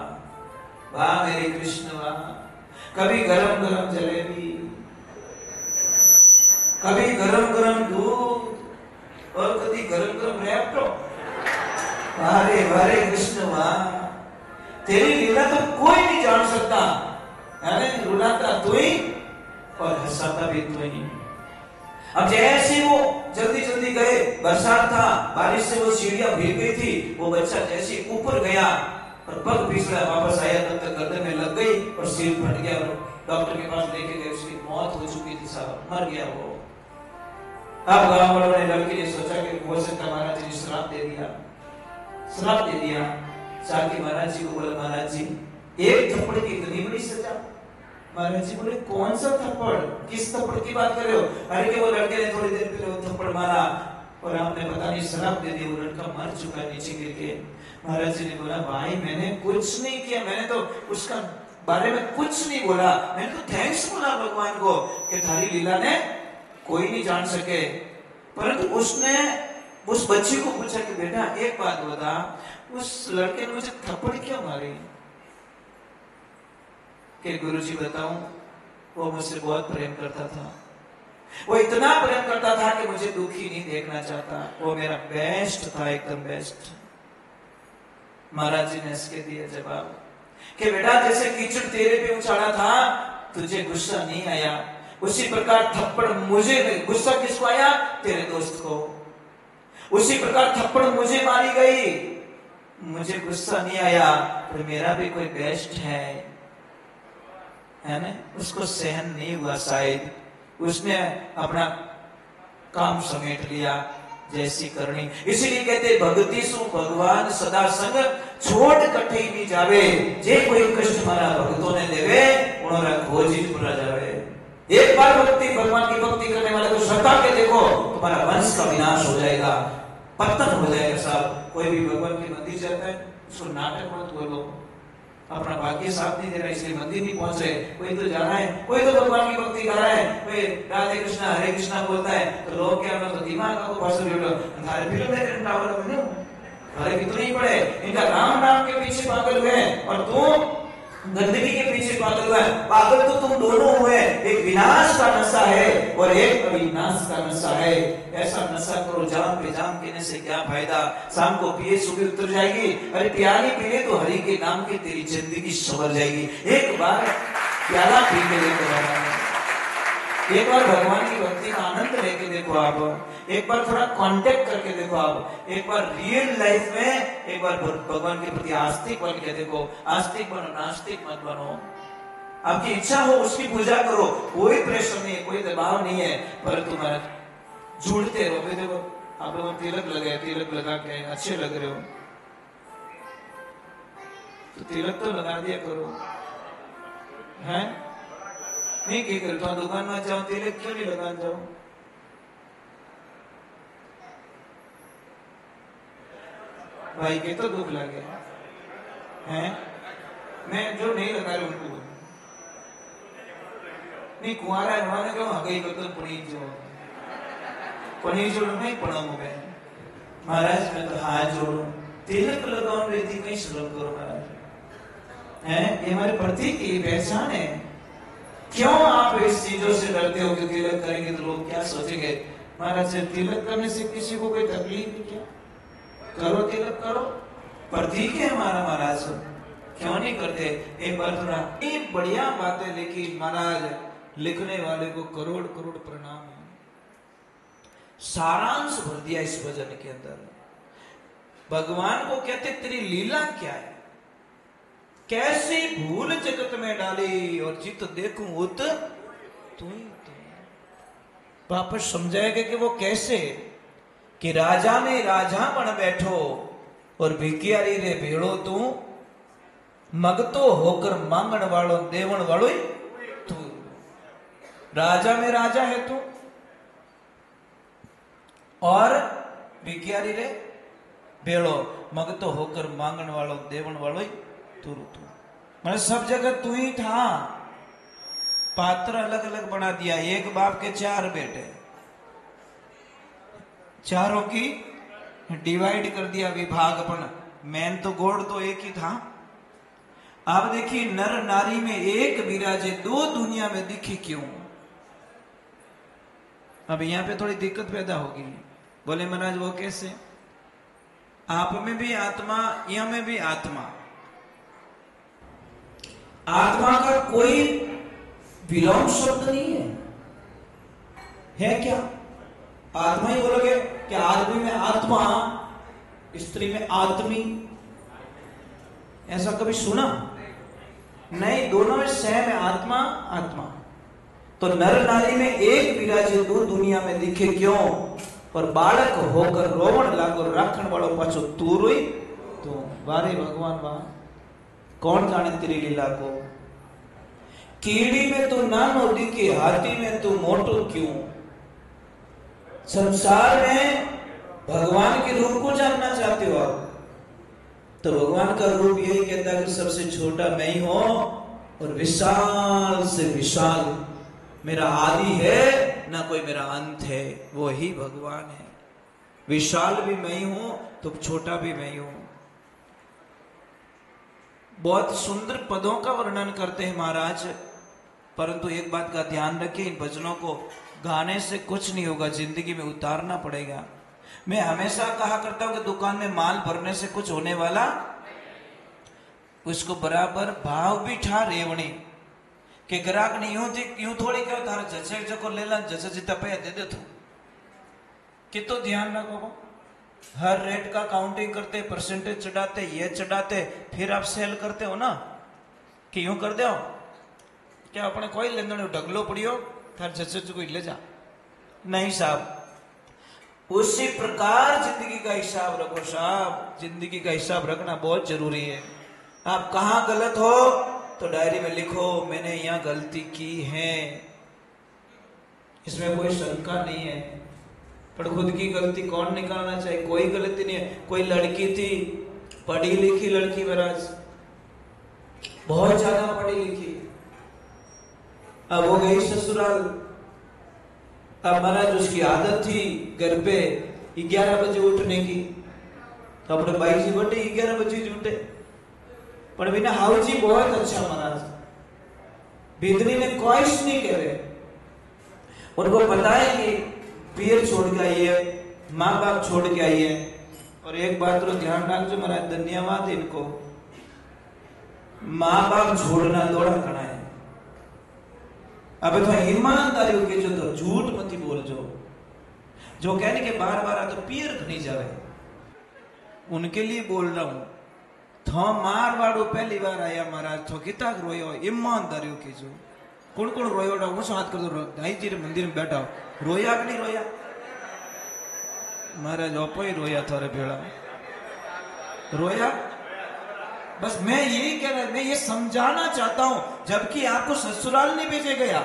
वाह मेरे कृष्ण वाह, कभी गरम गरम जलेबी, कभी गरम गरम दूध और कभी गरम गरम रैपटो। वारे वारे कृष्ण वाह, तेरी लीला तो कोई नहीं जान सकता, है रुलाता तू ही और हंसाता भी तू ही। अब जैसे वो जल्दी जल्दी गए, बरसात था, बारिश से वो सीढ़ियां भीग गई थी, वो बच्चा जैसे ऊपर गया और पग फिसला, वापस आया तब तक गर्दन में लग गई और सिर फट गया और डॉक्टर के पास लेके गए, उसकी मौत हो चुकी थी साहब, मर गया वो। अब गांव वालों ने लड़की ने सोचा कि हो सकता महाराज जी ने श्राप दे दिया, श्राप दे दिया। जाके महाराज जी को बोला, महाराज जी एक थप्पड़ की इतनी बड़ी सजा? महाराज जी बोले कौन सा थप्पड़, किस थप्पड़ की बात कर रहे हो? अरे कि वो लड़के ने थोड़ी देर पहले वो थप्पड़ मारा और आपने पता नहीं श्राप दे दिया, वो लड़का मर चुका है नीचे गिर के। महाराज जी ने बोला, भाई मैंने कुछ नहीं किया, मैंने तो उसका बारे में कुछ नहीं बोला, मैंने तो थैंक्स बोला भगवान को कि थारी लीला ने कोई नहीं जान सके। परंतु उसने उस बच्ची को पूछा कि बेटा एक बात बता, उस लड़के ने मुझे थप्पड़ क्यों मारी? कि गुरुजी बताऊं, वो मुझसे बहुत प्रेम करता था, वो इतना प्रेम करता था कि मुझे दुखी नहीं देखना चाहता, वो मेरा बेस्ट था, एकदम बेस्ट। महाराज जी ने इसके दिया जवाब कि बेटा जैसे कीचड़ तेरे पे उछाला था, तुझे गुस्सा नहीं आया, उसी प्रकार थप्पड़ मुझे, गुस्सा किसको आया? तेरे दोस्त को। उसी प्रकार थप्पड़ मुझे मारी गई, मुझे गुस्सा नहीं आया, पर मेरा भी कोई बेस्ट है ना, उसको सहन नहीं हुआ, शायद उसने अपना काम समेट लिया जैसी करनी। इसीलिए कहते भक्ति सु भगवान सदा संग छोड़ कटे नहीं जावे, जे कोई कष्ट मारा भक्तों ने देवे उन्होंने खोजी पूरा जावे। एक बार भक्ति भगवान की भक्ति करने वाले को सता के देखो, तुम्हारा वंश का विनाश हो जाएगा, पतन हो जाएगा साहब। कोई भी भगवान के मंदिर जाता है उसको नाटक मत बोलो, अपना भाग्य साथ नहीं दे रहा इसलिए मंदिर नहीं पहुंच रहे। कोई तो जा रहा है, कोई तो भगवान की भक्ति कर रहा है, कोई राधे कृष्णा हरे कृष्णा बोलता है, तो लोग क्या तो दिमाग का भाषण हमारे फिल्म देख रहे हरे भी तो नहीं पड़े, इनका राम नाम के पीछे पागल हुए और तुम गंदगी के पीछे पागल हुआ है। पागल तो तुम दोनों हुए, एक विनाश का नशा है और एक अविनाश का नशा है। ऐसा नशा करो जाम पे जाम पीने से क्या फायदा, शाम को पिए सुबह उतर जाएगी। अरे प्याली पीले तो हरि के नाम की तेरी जिंदगी संवर जाएगी। एक बार प्याला पी के देखो, एक बार भगवान की भक्ति का आनंद लेके देखो आप, एक बार थोड़ा कांटेक्ट करके देखो आप, एक बार रियल लाइफ में एक बार भगवान के प्रति आस्तिक बन के देखो। आस्तिक बनो, नास्तिक मत बनो। आपकी इच्छा हो उसकी पूजा करो, कोई प्रेशर नहीं है, कोई दबाव नहीं है, पर तुम्हारा जुड़ते रहो। देखो आप लोग तिलक लगे, तिलक लगा के अच्छे लग रहे हो तो तिलक तो लगा दिया करो, हैं? नहीं क्या करो, तो दुकान में जाओ तिलक क्यों नहीं लगा जाओ? भाई के तो दुख लगे हैं, मैं जो नहीं लगा रहा उनको नहीं कुआरा है क्यों हगई तो पनीर जोड़ नहीं पढ़ाऊंगा मैं महाराज, मैं तो हाथ जोड़ू तिलक लगाऊं बेटी कहीं श्लोक करो महाराज, हैं? ये हमारे प्रतीक की पहचान है। क्यों आप इस चीजों से डरते हो कि तिलक करेंगे तो लोग क्या सोचेंगे? महाराज तिलक करने से किसी को कोई तकलीफ क्या? करो तिलक करो, प्रतीक है हमारा महाराज, क्यों नहीं करते? एक बार थोड़ा एक बढ़िया बात है, लेकिन महाराज लिखने वाले को करोड़ करोड़ प्रणाम है। सारांश भर दिया इस भजन के अंदर। भगवान को कहते तेरी लीला क्या है, कैसी भूल जगत में डाली और जित देखूं उत तू ही तो। वापस समझाएगा कि वो कैसे, कि राजा में राजा बन बैठो और भिकियारी रे भेड़ो तू, मगतो होकर मांगण वालों देवण वालों तू। राजा में राजा है तू और भिकियारी रे भेड़ो, मगतो होकर मांगण वालों देवण वालों तू। मतलब सब जगह तू ही था, पात्र अलग अलग बना दिया। एक बाप के 4 बेटे, चारों की डिवाइड कर दिया विभागपन। मैन तो गोड़ तो एक ही था। आप देखिए नर नारी में एक विराजे, 2 दुनिया में दिखे क्यों? अब यहां पे थोड़ी दिक्कत पैदा होगी। बोले महाराज वो कैसे? आप में भी आत्मा, यहां में भी आत्मा। आत्मा का कोई विलोम शब्द नहीं है क्या? आत्मा ही बोलोगे कि आदमी में आत्मा, स्त्री में आत्मी, ऐसा कभी सुना? नहीं, दोनों में सेम है, आत्मा आत्मा। तो नर नारी में एक विराजे 2 दुनिया में दिखे क्यों? और बालक होकर रोवण लागो राखण वालों पाछो तू रोई तो। वारे भगवान वाह, कौन जाने तेरी लीला को। कीड़ी में तू नानो दिखे, हाथी में तू मोटो क्यों? संसार में भगवान के रूप को जानना चाहते हो आप, तो भगवान का रूप यही कहता है कि सबसे छोटा मैं ही हूं और विशाल से विशाल मेरा आदि है, ना कोई मेरा अंत है, वो ही भगवान है। विशाल भी मैं ही हूं तो छोटा भी मैं ही हूं। बहुत सुंदर पदों का वर्णन करते हैं महाराज, परंतु एक बात का ध्यान रखिए, इन भजनों को गाने से कुछ नहीं होगा, जिंदगी में उतारना पड़ेगा। मैं हमेशा कहा करता हूं कि दुकान में माल भरने से कुछ होने वाला, उसको बराबर भाव भी ठा रेवणी के ग्राहक ने यूं थोड़ी क्यों तारा जचे जको ले ला, जचे जितना पैसा दे दे तू, कि तो ध्यान रखो। हर रेट का काउंटिंग करते, परसेंटेज चढ़ाते, ये चढ़ाते, फिर आप सेल करते हो ना कि यूं कर दो क्या अपने कोई लेन देन ढगलो पड़ियो थार जज कोई ले जा नहीं साहब। उसी प्रकार जिंदगी का हिसाब रखो साहब, जिंदगी का हिसाब रखना बहुत जरूरी है। आप कहां गलत हो तो डायरी में लिखो मैंने यहां गलती की है, इसमें कोई शंका नहीं है। पर खुद की गलती कौन निकालना चाहिए? कोई गलती नहीं है। कोई लड़की थी, पढ़ी लिखी लड़की, महाराज बहुत ज्यादा पढ़ी लिखी, अब वो गई ससुराल। अब महाराज उसकी आदत थी घर पे 11 बजे उठने की, तो अपने भाई जी बटे 11 बजे उठे, पर बिना हाउ जी बहुत अच्छा महाराज, बिदनी ने ख्वाहिश नहीं करे। उनको पता है कि पीर छोड़ के आई है, माँ बाप छोड़ के आई है। और एक बात तो ध्यान रखो महाराज, धन्यवाद इनको, माँ बाप छोड़ना दौड़ा करना है। अब तो ईमानदारी के जो तो झूठ मत बोल जो कहने के बार बार तो पीर नहीं जावे, उनके लिए बोल रहा हूं। थो मारवाड़ो पहली बार आया महाराज, थो किता रोयो ईमानदारी के जो कौन कौन रोयो वो साथ कर दो दाई जी मंदिर में बैठा रोया कि नहीं रोया? महाराज ओपो ही रोया थारे भेड़ा रोया। बस मैं यही कह रहा, मैं ये समझाना चाहता हूं, जबकि आपको ससुराल नहीं भेजे गया,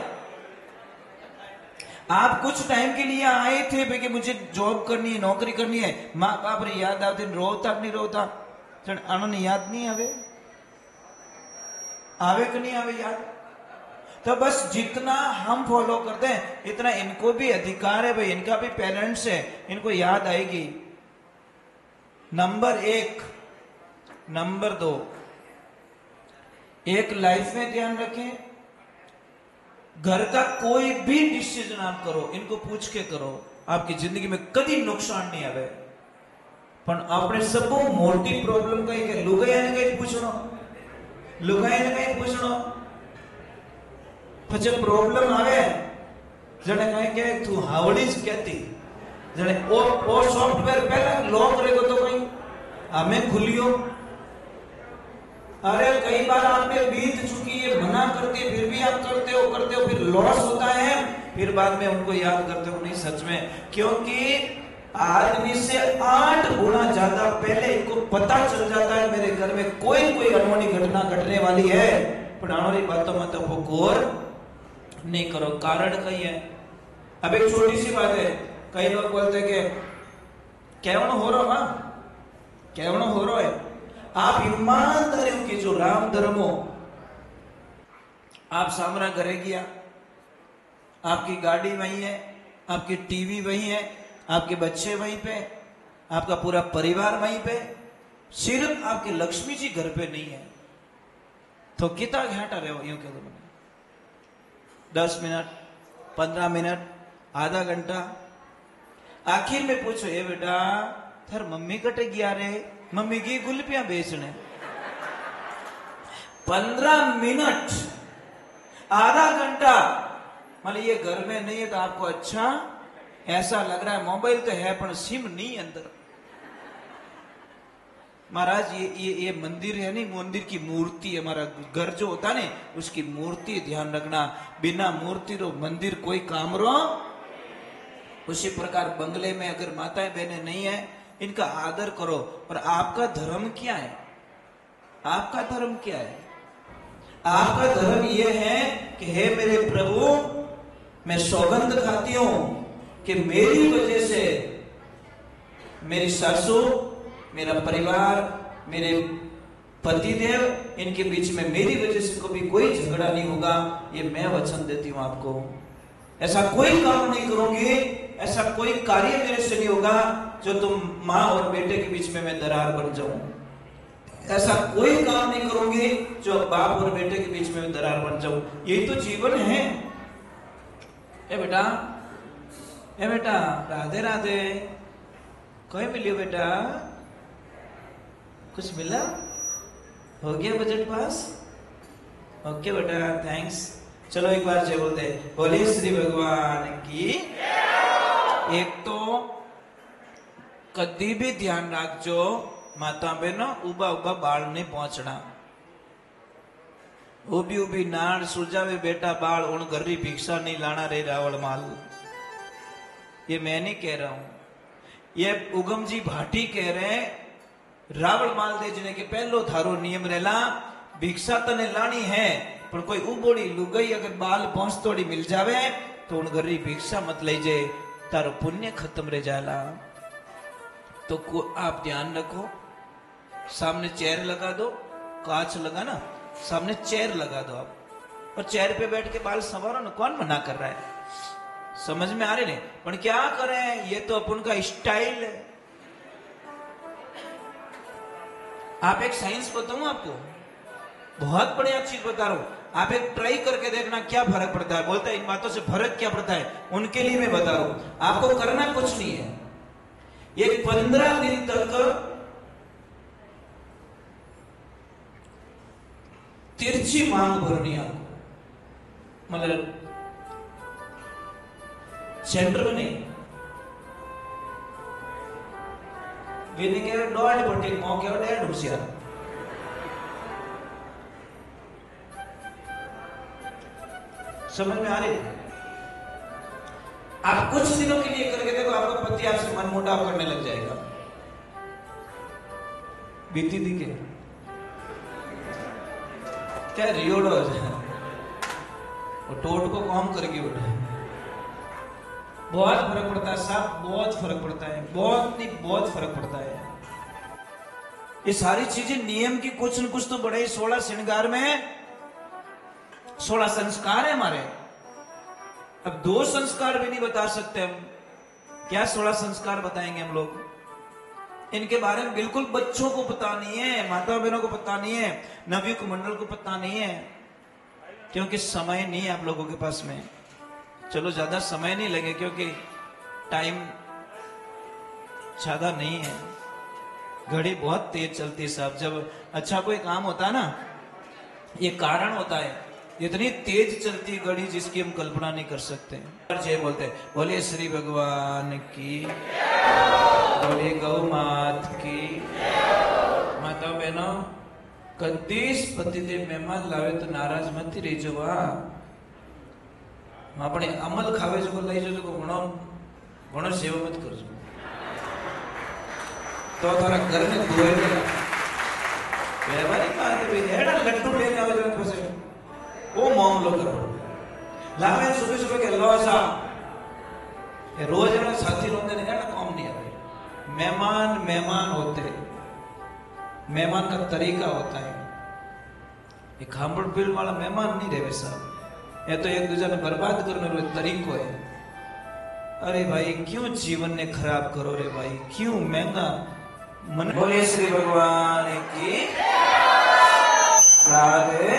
आप कुछ टाइम के लिए आए थे कि मुझे जॉब करनी है, नौकरी करनी है, माँ बाप रे याद आते रोता नहीं रोता, आनंद याद नहीं आवे कि नहीं आवे याद? तो बस जितना हम फॉलो करते हैं इतना इनको भी अधिकार है भाई, इनका भी पेरेंट्स है, इनको याद आएगी। नंबर 1, नंबर 2, एक लाइफ में ध्यान रखें, घर का कोई भी डिसीजन आप करो इनको पूछ के करो, आपकी जिंदगी में कभी नुकसान नहीं आवे। पर आपने सब मोटी प्रॉब्लम कही के लुगाई ने कहीं पूछनो, लुगाई ने कहीं पूछनो, પછી પ્રોબ્લેમ આવે જણે કઈ કે તું હાવડી જ કહેતી જણે ઓ સોફ્ટવેર પહેલા લોક રેગો તો કઈ हमें खुलियो। अरे कई बार आपने बीत चुकी है, मना करती है, फिर भी आप करते हो, फिर लॉस होता है, फिर बाद में उनको याद करते हो नहीं सच में, क्योंकि आदमी से 8 गुना ज्यादा पहले इनको पता चल जाता है मेरे घर में कोई अनहोनी घटना घटने वाली है, पर अनहोनी बातों में तो वो गौर नहीं करो। कारण कई है। अब एक छोटी सी बात है, कई लोग बोलते हैं कि केवण हो रहा मां, केवण हो रहा है। आप ईमानदारी की जो राम धर्मो, आप सामना घरे गया, आपकी गाड़ी वहीं है, आपकी टीवी वहीं है, आपके बच्चे वहीं पे, आपका पूरा परिवार वहीं पे, सिर्फ आपकी लक्ष्मी जी घर पे नहीं है, तो कितना घंटा रहे यूं कह दो, 10 मिनट, 15 मिनट, आधा घंटा, आखिर में पूछो ये बेटा थार मम्मी कटे गया रे, मम्मी की गुलपियां बेचने, 15 मिनट, आधा घंटा, मतलब ये घर में नहीं है तो आपको अच्छा ऐसा लग रहा है, मोबाइल तो है पर सिम नहीं अंदर। महाराज ये मंदिर है नहीं, मंदिर की मूर्ति, हमारा घर जो होता है उसकी मूर्ति ध्यान रखना, बिना मूर्ति रो मंदिर कोई काम रो। उसी प्रकार बंगले में अगर माताएं बहनें नहीं है, इनका आदर करो। और आपका धर्म क्या है? आपका धर्म क्या है? आपका धर्म यह है कि हे मेरे प्रभु, मैं सौगंध खाती हूं कि मेरी वजह से मेरी सासू, मेरा परिवार, मेरे पतिदेव, इनके बीच में मेरी वजह से कभी कोई झगड़ा नहीं होगा, ये मैं वचन देती हूं आपको। ऐसा कोई काम नहीं करूंगी, ऐसा कोई कार्य मेरे से नहीं होगा जो तुम माँ और बेटे के बीच में मैं दरार बन जाऊं। ऐसा कोई काम नहीं करूंगी जो बाप और बेटे के बीच में मैं दरार बन जाऊं। यही तो जीवन है। ए बेटा, ए बेटा, राधे राधे। कोई मिलियो बेटा? कुछ मिला? हो गया बजट पास? ओके बेटा, थैंक्स। चलो एक बार जय बोलते, बोलिए श्री भगवान की। एक तो कदी भी ध्यान रखजो माता बहनो उबा उबा बाल नहीं पहुंचना। उबी उबी नाड़ सुलझावे बेटा बाल उन गरी भिक्षा नहीं लाना रे रावण माल। ये मैं नहीं कह रहा हूं, ये उगम जी भाटी कह रहे हैं। रावण माल दे जने के पहलो थारो नियम रेला भिक्षा तने लानी है पर कोई उबोड़ी लुगई अगर बाल पहुंच तोड़ी मिल जावे तो उन गरी भिक्षा मत ले जे तारो पुण्य खत्म रह जाला। तो आप ध्यान रखो, सामने चेयर लगा दो, कांच लगा ना, सामने चेयर लगा दो आप, और चेयर पे बैठ के बाल संवारो ना, कौन मना कर रहा है? समझ में आ रहे नहीं? पर क्या करें, ये तो अपन का स्टाइल है। आप एक साइंस बताऊं आपको, बहुत बढ़िया चीज बता रहा हूं, आप एक ट्राई करके देखना क्या फर्क पड़ता है। बोलते हैं इन बातों से फर्क क्या पड़ता है, उनके लिए मैं बता रहा हूं। आपको करना कुछ नहीं है, ये 15 दिन तक तिरछी मांग भरनी आपको, मतलब सेंटर में नहीं, विधि के डॉट पट्टी मौके और डेढ़ होशियार। समझ में आ रही? आप कुछ दिनों के लिए करके देखो, आपका पति आपसे मनमुटाव करने लग जाएगा। बीती दी के क्या रियोड़ो हो जाए वो टोट को कौन करके उठे। बहुत फर्क पड़ता है साहब, बहुत फर्क पड़ता है, बहुत नहीं बहुत फर्क पड़ता है। ये सारी चीजें नियम की कुछ न कुछ तो बड़े 16 श्रृंगार में 16 संस्कार है हमारे। अब 2 संस्कार भी नहीं बता सकते हम, क्या 16 संस्कार बताएंगे हम लोग? इनके बारे में बिल्कुल बच्चों को पता नहीं है, माता बहनों को पता नहीं है, नवयुग मंडल को पता नहीं है, क्योंकि समय नहीं है आप लोगों के पास में। चलो ज्यादा समय नहीं लगे क्योंकि टाइम ज्यादा नहीं है, घड़ी बहुत तेज चलती है साहब। जब अच्छा कोई काम होता है ना, ये कारण होता है, इतनी तेज चलती है घड़ी जिसकी हम कल्पना नहीं कर सकते। जय बोलते हैं, बोले श्री भगवान की, बोले गौ मात की। माता बहनों, कदीस पतिदेव मेहमान लावे तो नाराज मत ही रही। अपने अमल खावे जो लई जो घणो घणो सेवा मत करजो, तो तारा घर में धोए दे। व्यवहारिक बात है भाई, हेड़ा लड्डू लेने आवे जन पसे वो मामलो करो। लावे सुबह सुबह के लो सा ये रोज ना साथी रोंदे ने हेड़ा काम नहीं है। मेहमान मेहमान होते, मेहमान का तरीका होता है। ये खामड़ पीड़ वाला मेहमान नहीं रहे साहब, ये तो एक दूसरे ने बर्बाद करने वाला तरीको है। अरे भाई क्यों जीवन ने खराब करो रे भाई, क्यों महंगा मन। बोले श्री भगवान की राधे।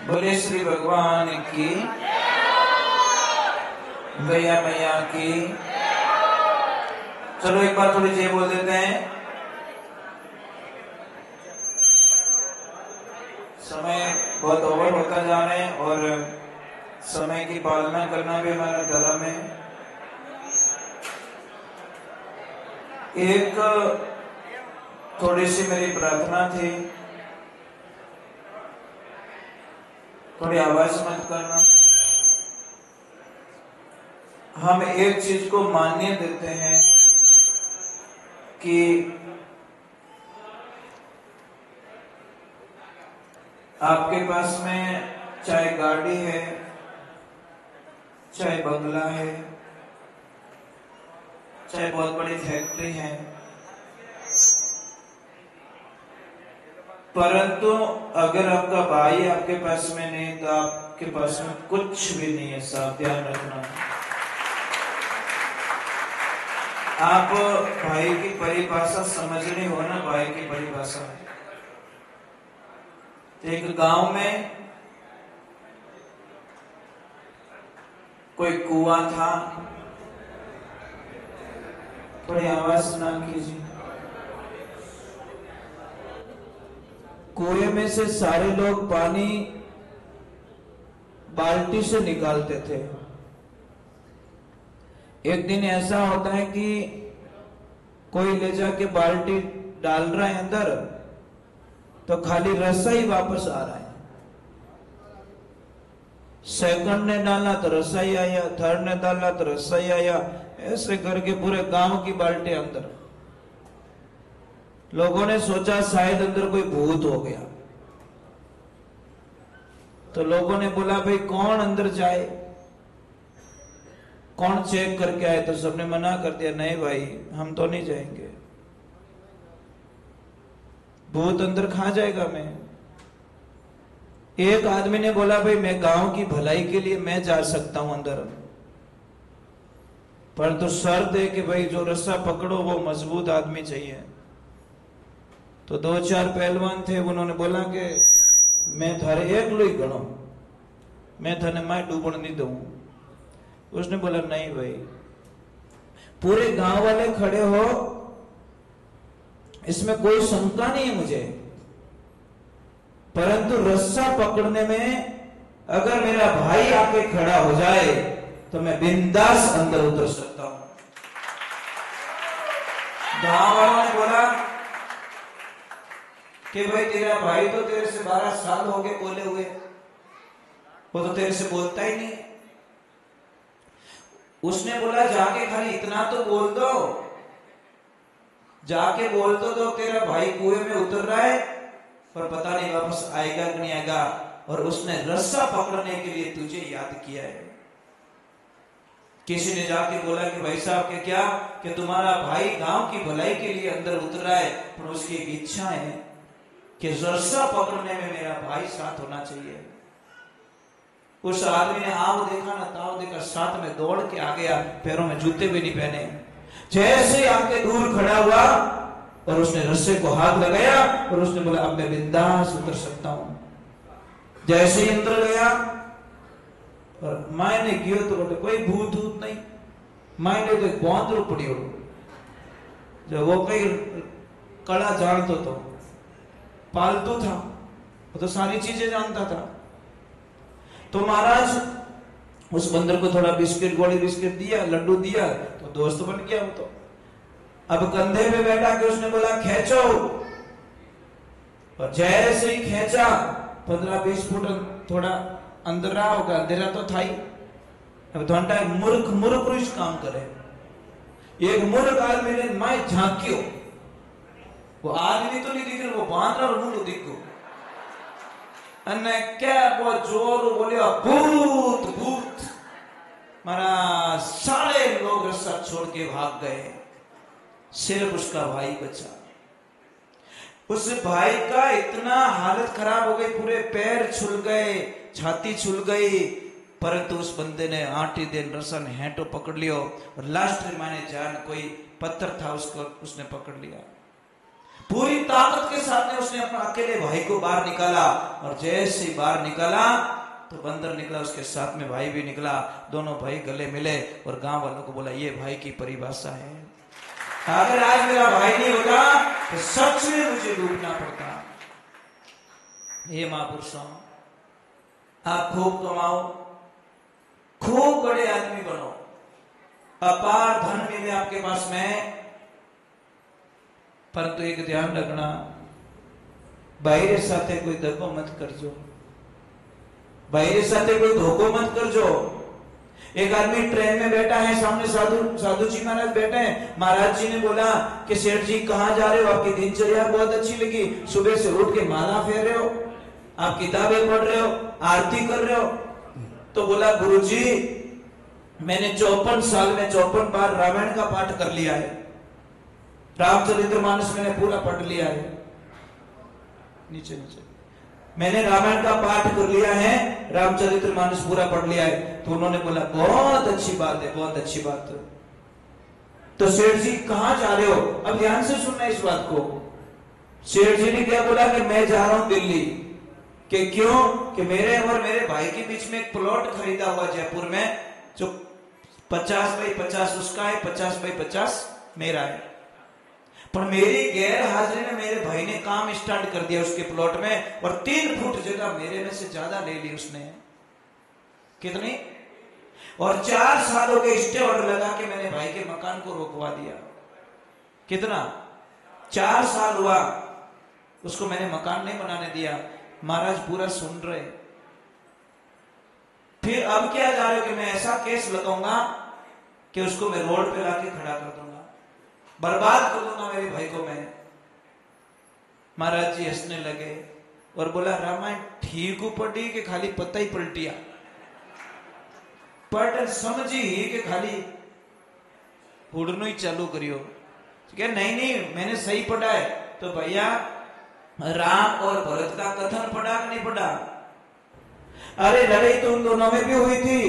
बोले श्री भगवान की, गैया मैया की। चलो एक बार थोड़ी जय बोल देते हैं। समय बहुत ओवर होता जा रहे हैं और समय की पालना करना भी हमारा धर्म है। एक थोड़ी सी मेरी प्रार्थना थी, थोड़ी आवाज मत करना। हम एक चीज को मान्य देते हैं कि आपके पास में चाहे गाड़ी है, चाहे बंगला है, चाहे बहुत बड़ी फैक्ट्री है, परंतु अगर आपका भाई आपके पास में नहीं तो आपके पास में कुछ भी नहीं है, साहब ध्यान रखना। आप भाई की परिभाषा समझनी हो ना, भाई की परिभाषा। एक गांव में कोई कुआं था, थोड़ी आवाज ना कीजिए। कुएं में से सारे लोग पानी बाल्टी से निकालते थे। एक दिन ऐसा होता है कि कोई ले जाके बाल्टी डाल रहा है अंदर, तो खाली रस्सा ही वापस आ रहा है। सेकंड ने डाला तो रस्सा ही आया, थर्ड ने डाला तो रस्सा ही आया, ऐसे करके पूरे गांव की बाल्टी अंदर। लोगों ने सोचा शायद अंदर कोई भूत हो गया, तो लोगों ने बोला भाई कौन अंदर जाए, कौन चेक करके आए। तो सबने मना कर दिया, नहीं भाई हम तो नहीं जाएंगे, भूत अंदर खा जाएगा। मैं एक आदमी ने बोला भाई मैं गांव की भलाई के लिए मैं जा सकता हूं अंदर, परंतु तो शर्त है कि भाई जो रस्सा पकड़ो वो मजबूत आदमी चाहिए। तो दो चार पहलवान थे, उन्होंने बोला कि मैं थारे एकलो ही गणो, मैं थाने मैं डूबण नहीं दूं। उसने बोला नहीं भाई, पूरे गांव वाले खड़े हो, इसमें कोई शंका नहीं है मुझे, परंतु रस्सा पकड़ने में अगर मेरा भाई आके खड़ा हो जाए तो मैं बिंदास अंदर उतर सकता हूं। गांव वालों ने बोला कि भाई तेरा भाई तो तेरे से 12 साल हो गए बोले हुए, वो तो तेरे से बोलता ही नहीं। उसने बोला जाके खाली इतना तो बोल दो, जाके बोल दो तेरा भाई कुएं में उतर रहा है पर पता नहीं वापस आएगा कि नहीं आएगा, और उसने रस्सा पकड़ने के लिए तुझे याद किया है। किसी ने जाके बोला कि भाई साहब के क्या कि तुम्हारा भाई गांव की भलाई के लिए अंदर उतर रहा है, पर उसकी एक इच्छा है कि रस्सा पकड़ने में मेरा भाई साथ होना चाहिए। उस आदमी ने आओ देखा ना ताव देखा, साथ में दौड़ के आ गया, पैरों में जूते भी नहीं पहने। जैसे आके दूर खड़ा हुआ और उसने रस्से को हाथ लगाया और उसने बोला अब मैं बिंदास उतर सकता हूं। जैसे ही अंदर गया और मायने गयो तो बोले कोई भूत भूत नहीं, मायने तो एक बौंदरू पड़ी हो, जो वो कई कड़ा जानतो तो पालतू था, वो तो सारी चीजें जानता था। तो महाराज उस बंदर को थोड़ा बिस्किट, गोली बिस्किट दिया, लड्डू दिया, तो दोस्त बन गया वो तो। अब कंधे पे बैठा के उसने बोला खींचो, और जैसे ही खींचा 15-20 फुट थोड़ा अंदर रहा होगा, अंधेरा तो था ही। अब थोड़ा मूर्ख इस काम करे। एक मूर्ख आदमी ने मैं झांकियो, वो आदमी तो नहीं दिख रहा, वो बांध रहा मुंह दिख गो, क्या बहुत जोर बोलिया भूत भूत। मारा सारे लोग रस्सा छोड़ के भाग गए, सिर्फ उसका भाई बचा। उस भाई का इतना हालत खराब हो गई, पूरे पैर छुल गए, छाती छुल गई, परंतु उस बंदे ने 8 ही दिन रस्सा ने हेंटो पकड़ लियो, और लास्ट में मैंने जान कोई पत्थर था उसको उसने पकड़ लिया। पूरी ताकत के साथ में उसने अपना अकेले भाई को बाहर निकाला, और जैसे ही बाहर निकाला तो बंदर निकला, उसके साथ में भाई भी निकला, दोनों भाई गले मिले और गांव वालों को बोला ये भाई की परिभाषा है। अगर आज मेरा भाई नहीं होता तो सच में मुझे डूबना पड़ता। हे महापुरुषों, आप खूब कमाओ, खूब बड़े आदमी बनो, अपार धन मिले आपके पास में, परंतु एक ध्यान रखना, बाहर साथे कोई दगो मत करजो, बाहर साथे कोई धोखो मत करजो। एक आदमी ट्रेन में बैठा है, सामने साधु जी महाराज बैठे हैं। महाराज जी ने बोला कि सेठ जी कहाँ जा रहे हो, आपकी दिनचर्या बहुत अच्छी लगी, सुबह से उठ के माला फेर रहे हो, आप किताबें पढ़ रहे हो, आरती कर रहे हो। तो बोला गुरुजी मैंने 54 साल में 54 बार रामायण का पाठ कर लिया है, रामचरितमानस मैंने पूरा पढ़ लिया है। नीचे नीचे। मैंने रामायण का पाठ कर लिया है, रामचरितमानस पूरा पढ़ लिया है। तो उन्होंने बोला बहुत अच्छी बात है, बहुत अच्छी बात है। तो सेठ जी कहां जा रहे हो? अब ध्यान से सुनना इस बात को। सेठ जी ने क्या बोला कि मैं जा रहा हूं दिल्ली। कि क्यों? कि मेरे और मेरे भाई के बीच में एक प्लॉट खरीदा हुआ जयपुर में, जो 50 बाई 50 उसका है, 50 बाई 50 मेरा है। पर मेरी गैर हाजिरी में मेरे भाई ने काम स्टार्ट कर दिया उसके प्लॉट में, और 3 फुट जगह मेरे में से ज्यादा ले ली उसने। कितनी? और 4 सालों के स्टे ऑर्डर लगा के मैंने भाई के मकान को रोकवा दिया। कितना? 4 साल हुआ, उसको मैंने मकान नहीं बनाने दिया। महाराज पूरा सुन रहे। फिर अब क्या जा रहे हो कि मैं ऐसा केस लगाऊंगा कि उसको मैं रोड पे लाके खड़ा कर दूंगा, बर्बाद कर दूंगा मेरे भाई को मैं। महाराज जी हंसने लगे और बोला रामायण ठीक पड़ी कि खाली पता ही पलटिया? पढ़ समझी कि खाली उड़नो ही चालू करियो? क्या? नहीं नहीं, मैंने सही पढ़ा है। तो भैया राम और भरत का कथन पढ़ा कि नहीं पढ़ा? अरे लड़ाई तो उन दोनों में भी हुई थी।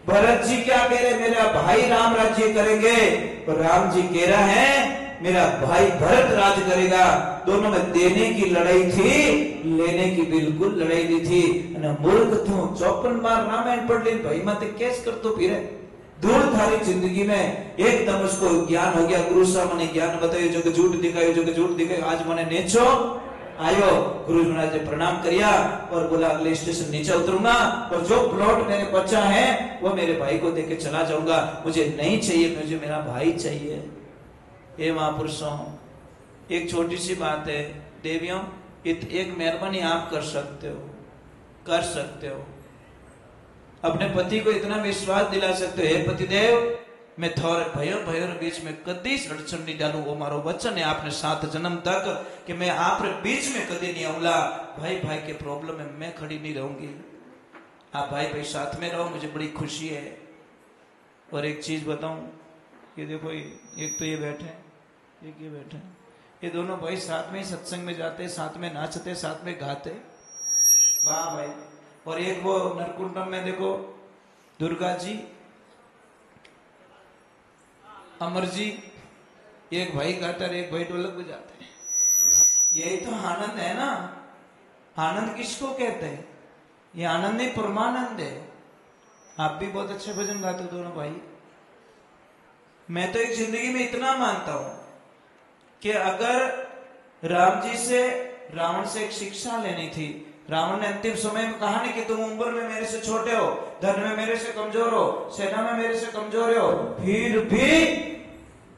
भरत जी क्या कह रहे? मेरा भाई राम राज्य करेंगे। और राम जी कह रहा है मेरा भाई भरत राज करेगा। दोनों में देने की लड़ाई थी, लेने की बिल्कुल लड़ाई नहीं थी। मूर्ख तू 54 बार रामायण पढ़ ली भाई, मत केस कर तो फिर दूर थारी जिंदगी में एकदम उसको ज्ञान हो गया। गुरु साहब ने ज्ञान बतायो, जो झूठ दिखायो, जो झूठ दिखायो। आज मैंने नेचो आयो, गुरु महाराज ने प्रणाम किया और बोला अगले स्टेशन नीचे उतरूंगा, और जो प्लॉट मैंने बचा है वो मेरे भाई को देके चला जाऊंगा। मुझे नहीं चाहिए, मुझे मेरा भाई चाहिए। हे महापुरुषों, एक छोटी सी बात है देवियों, एक मेहरबानी आप कर सकते हो, कर सकते हो। अपने पति को इतना विश्वास दिला सकते हो, हे पतिदेव मैं थोर भयो भयो बीच में कदी अड़चन नहीं डालू। वो मारो वचन है आपने 7 जन्म तक कि मैं आप बीच में कदी नहीं आऊंगा। भाई भाई के प्रॉब्लम में मैं खड़ी नहीं रहूंगी, आप भाई भाई साथ में रहो, मुझे बड़ी खुशी है। और एक चीज बताऊं, ये देखो एक तो ये बैठे, एक ये बैठे, ये दोनों भाई साथ में सत्संग में जाते, साथ में नाचते, साथ में गाते। वाह भाई। और एक वो नरकुंडम में देखो दुर्गा जी, अमर जी, एक भाई गाता है, एक भाई ढोलक बजाते हैं। यही तो आनंद है ना। आनंद किसको कहते हैं? ये आनंद नहीं, परमानंद है। आप भी बहुत अच्छे भजन गाते हो दोनों भाई। मैं तो एक जिंदगी में इतना मानता हूं कि अगर राम जी से, रावण से एक शिक्षा लेनी थी। रावण ने अंतिम समय में कहा नहीं कि तुम उम्र में मेरे से छोटे हो, धन में मेरे से कमजोर हो, सेना में मेरे से कमजोर हो, फिर भी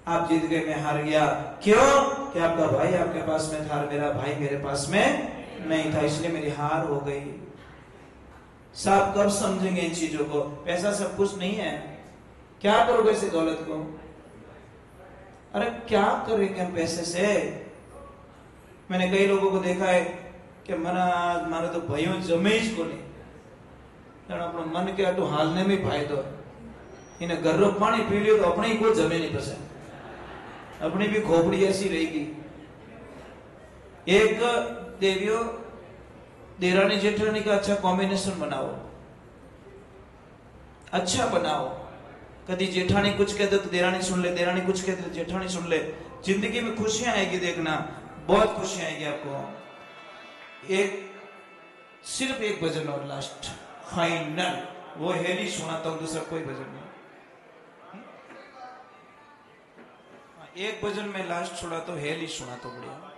आप जीत गए, मैं हार गया। क्यों? कि आपका भाई आपके पास में था, मेरा भाई मेरे पास में नहीं था, इसलिए मेरी हार हो गई। सब कब समझेंगे इन चीजों को? पैसा सब कुछ नहीं है। क्या करोगे इस दौलत को? अरे क्या करेंगे हम पैसे से? मैंने कई लोगों को देखा है कि मारे तो भाइयों जमे જ को नहीं, अपना मन के आटो हालने में फायदो है। इन्हें गर्रो पानी पी लियो तो अपने ही को जमे नहीं पसंद, अपनी भी खोपड़ी ऐसी रहेगी। एक देवियों देरानी जेठानी का अच्छा कॉम्बिनेशन बनाओ, अच्छा बनाओ। कभी जेठानी कुछ कहते तो देरानी सुन ले, देरानी कुछ कहते तो जेठानी सुन ले। जिंदगी में खुशियां आएगी, देखना बहुत खुशियां आएगी आपको। सिर्फ एक भजन और लास्ट फाइनल, वो हेली सुनाता हूं, दूसरा कोई भजन नहीं। एक भजन में लास्ट सुनाता हूं, हेली सुनाता हूं, बढ़िया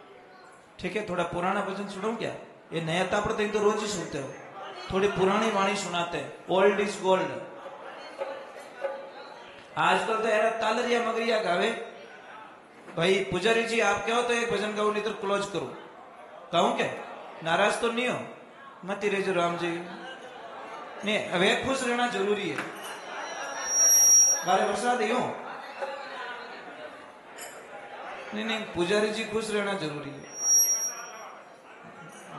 ठीक है। थोड़ा पुराना भजन सुनाऊं क्या? ये नया तापड़ तो रोज ही सुनते हो, थोड़ी पुरानी वाणी सुनाते हैं। Old is gold. आजकल तो यार तालरिया मगरिया गावे। भाई पुजारी जी आप कहो तो एक भजन गाओ, नहीं तो क्लोज करो। कहूं क्या? नाराज तो नहीं हो? मत रहे जो राम जी। नहीं, अवे खुश रहना जरूरी है। बारे वर्षा दे नहीं, पुजारी जी खुश रहना जरूरी है।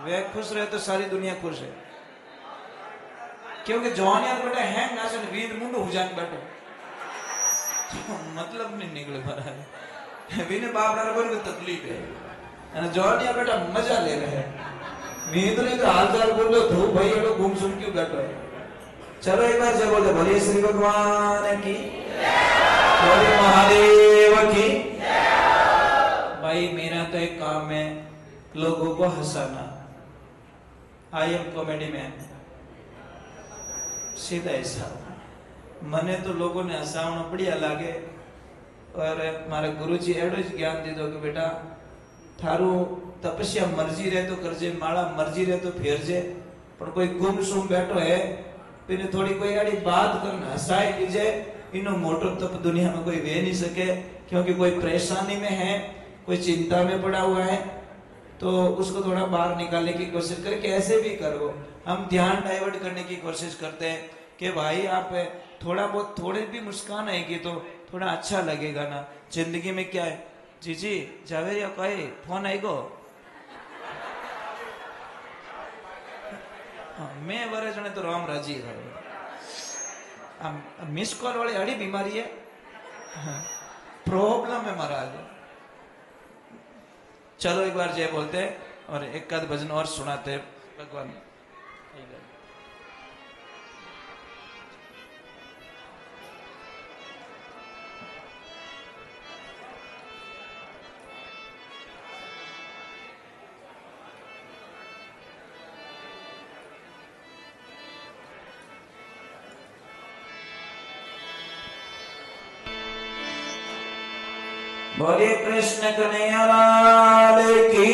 वे खुश रहे तो सारी दुनिया खुश है। क्योंकि जवानियात बेटा हैंग ना सन वीर मुंड हो जान बैठो, मतलब नहीं निकले भरा है। विने बाप डाल को तकलीफ है। અને જોડિયા બેટા મજા લે રહે મીંદરી તો હાલચાલ બોલ્યો ધ્રુવ ભાઈ એનો ગુમસુમ ક્यों बैठो है चलो एक बार जय बोलते बोलिए श्री भगवान की बोलिए महादेव की भाई मेरा तो एक काम है लोगों को हंसाना आई एम कॉमेडी मैन सीधा ऐसा मने तो लोगों ने हंसावना बढ़िया लागे और मारे गुरुजी एडो ज ज्ञान दीधो कि बेटा थारू तपस्या मर्जी रहे तो करजे माड़ा मर्जी रहे तो फेरजे पर कोई गुमसुम बैठो है फिर थोड़ी कोई आड़ी बात करना हंसाई लीजिए इनो मोटो तप दुनिया में कोई वे नहीं सके क्योंकि कोई परेशानी में है कोई चिंता में पड़ा हुआ है तो उसको थोड़ा बाहर निकालने की कोशिश करें कैसे भी करो हम ध्यान डाइवर्ट करने की कोशिश करते हैं कि भाई आप थोड़ा बहुत थोड़े भी मुस्कान आएगी तो थोड़ा अच्छा लगेगा ना जिंदगी में क्या है जीजी जावेरिया कहे फोन आएगो मैं वरे जने तो राम राजी है मिस कॉल वाली अड़ी बीमारी है प्रॉब्लम है महाराज चलो एक बार जय बोलते हैं और एक आध भजन और सुनाते हैं भगवान बोलिए कृष्ण कन्हैया लाल की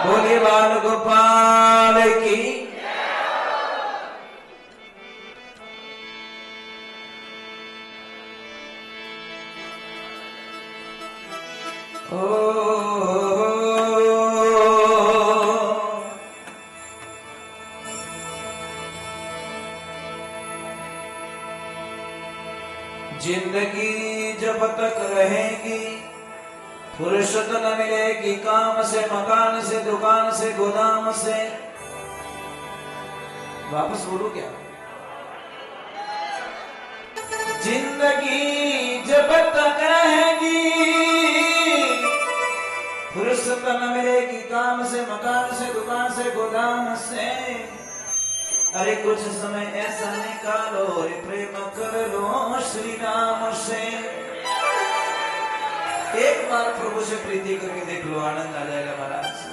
बोलिए बाल गोपाल की ओ जिंदगी जब तक रहेगी फुर्सत न मिलेगी काम से मकान से दुकान से गोदाम से वापस बोलू क्या जिंदगी जब तक रहेगी फुर्सत न मिलेगी काम से मकान से दुकान से गोदाम से अरे कुछ समय ऐसा निकालो रे प्रेम कर लो श्री राम से एक बार प्रभु से प्रीति करके देख लो आनंद आ जाएगा महाराज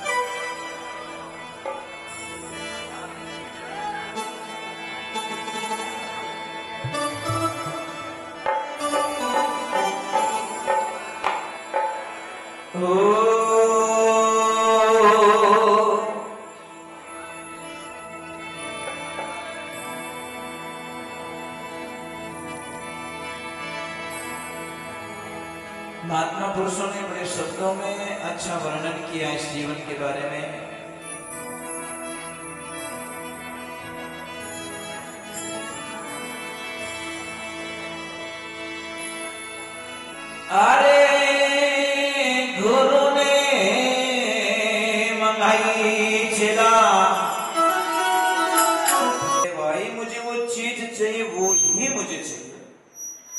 महात्मा पुरुषों ने बड़े शब्दों में अच्छा वर्णन किया इस जीवन के बारे में अरे गुरु ने मंगाई चिला भाई मुझे वो चीज चाहिए वो ही मुझे चाहिए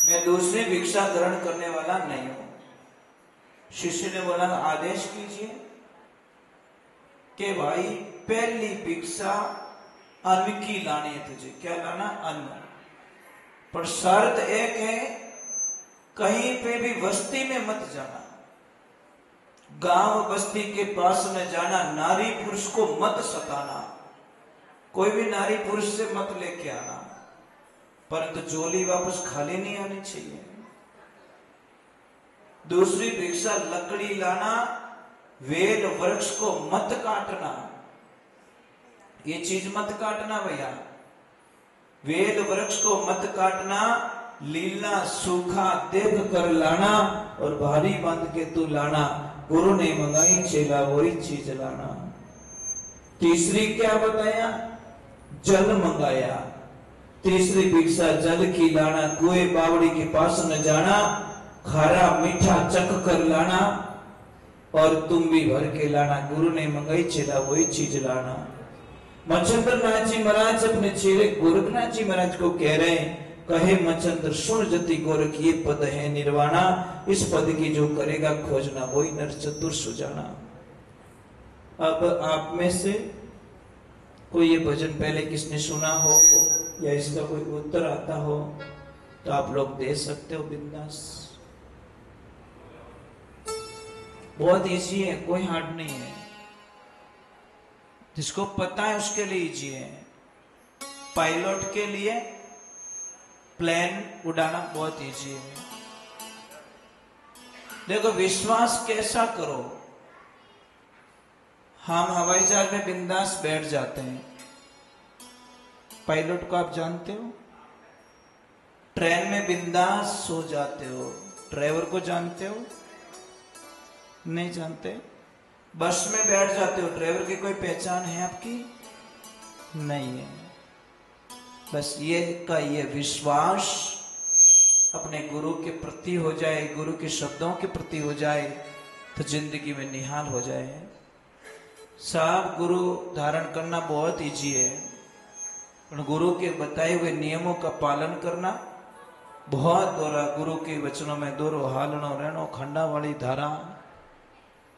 मैं दूसरी भिक्षा ग्रहण करने वाला नहीं हूं शिष्य ने बोला आदेश कीजिए कि भाई पहली भिक्षा अन्न की लानी है तुझे क्या लाना अन्न पर शर्त एक है कहीं पे भी बस्ती में मत जाना गांव बस्ती के पास में जाना नारी पुरुष को मत सताना कोई भी नारी पुरुष से मत लेके आना परंतु झोली वापस खाली नहीं आनी चाहिए दूसरी भिक्षा लकड़ी लाना वेल वृक्ष को मत काटना ये चीज मत काटना भैया वेल वृक्ष को मत काटना लीला सूखा देख कर लाना और भारी बांध के तू लाना गुरु ने मंगाई चेला वही चीज लाना तीसरी क्या बताया जल मंगाया तीसरी भिक्षा जल की लाना कुएं बावड़ी के पास न जाना खारा मीठा चख कर लाना और तुम भी भर के लाना गुरु ने मंगाई चेला वही चीज लाना मच्छिंद्र नाथ जी महाराज अपने चेले गोरखनाथ जी महाराज को कह रहे हैं कहे मचंद्र सुन जति गोरख ये पद है निर्वाणा, इस पद की जो करेगा खोजना वही नर चतुर सुजाना। अब आप में से कोई ये भजन पहले किसने सुना हो या इसका कोई उत्तर आता हो तो आप लोग दे सकते हो बिंदास। बहुत इजी है, कोई हार्ड नहीं है, जिसको पता है उसके लिए इजी है। पायलट के लिए प्लेन उड़ाना बहुत इजी है। देखो विश्वास कैसा करो, हम हवाई जहाज में बिंदास बैठ जाते हैं। पायलट को आप जानते हो, ट्रेन में बिंदास सो जाते हो। ड्राइवर को जानते हो? नहीं जानते। बस में बैठ जाते हो, ड्राइवर की कोई पहचान है आपकी? नहीं है। बस ये विश्वास अपने गुरु के प्रति हो जाए, गुरु के शब्दों के प्रति हो जाए तो जिंदगी में निहाल हो जाए। सब गुरु धारण करना बहुत इजी है, पर गुरु के बताए हुए नियमों का पालन करना बहुत दोहरा। गुरु के वचनों में दोरो हालनो रहनो खंडा वाली धारा,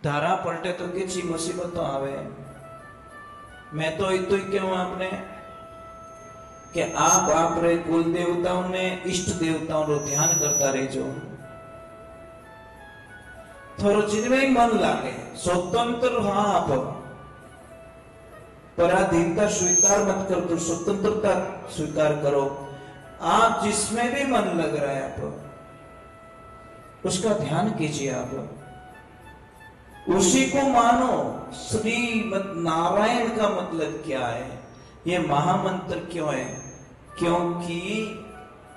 धारा पलटे तो किसी मुसीबत आवे। मैं तो इतो ही कहूं आपने कि आप रे कुल देवताओं ने इष्ट देवताओं रो ध्यान करता रहो। थोड़ो जिनमें मन लागे स्वतंत्र, हाँ आप पराधीनता स्वीकार मत करो, तो स्वतंत्रता स्वीकार करो। आप जिसमें भी मन लग रहा है आप उसका ध्यान कीजिए, आप उसी को मानो। श्रीमद नारायण का मतलब क्या है, ये महामंत्र क्यों है? क्योंकि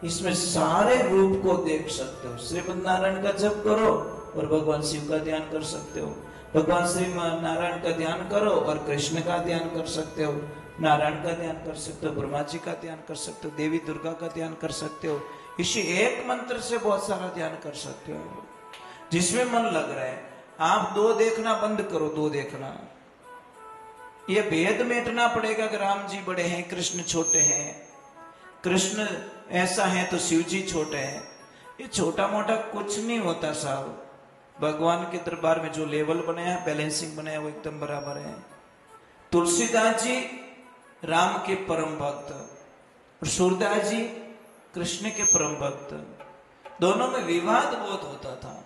इसमें सारे रूप को देख सकते हो। श्रीमद नारायण का जप करो और भगवान शिव का ध्यान कर सकते हो, भगवान श्री नारायण का ध्यान करो और कृष्ण का ध्यान कर सकते हो, नारायण का ध्यान कर सकते हो, ब्रह्मा जी का ध्यान कर सकते हो, देवी दुर्गा का ध्यान कर सकते हो। इसी एक मंत्र से बहुत सारा ध्यान कर सकते हो, जिसमें मन लग रहा है। आप दो देखना बंद करो, दो देखना। ये भेद मेटना पड़ेगा कि राम जी बड़े हैं, कृष्ण छोटे हैं, कृष्ण ऐसा है तो शिव जी छोटे हैं। ये छोटा मोटा कुछ नहीं होता साहब। भगवान के दरबार में जो लेवल बनाया है, बैलेंसिंग बनाया, वो एकदम बराबर है। तुलसीदास जी राम के परम भक्त और सूरदास जी कृष्ण के परम भक्त। दोनों में विवाद बहुत होता था।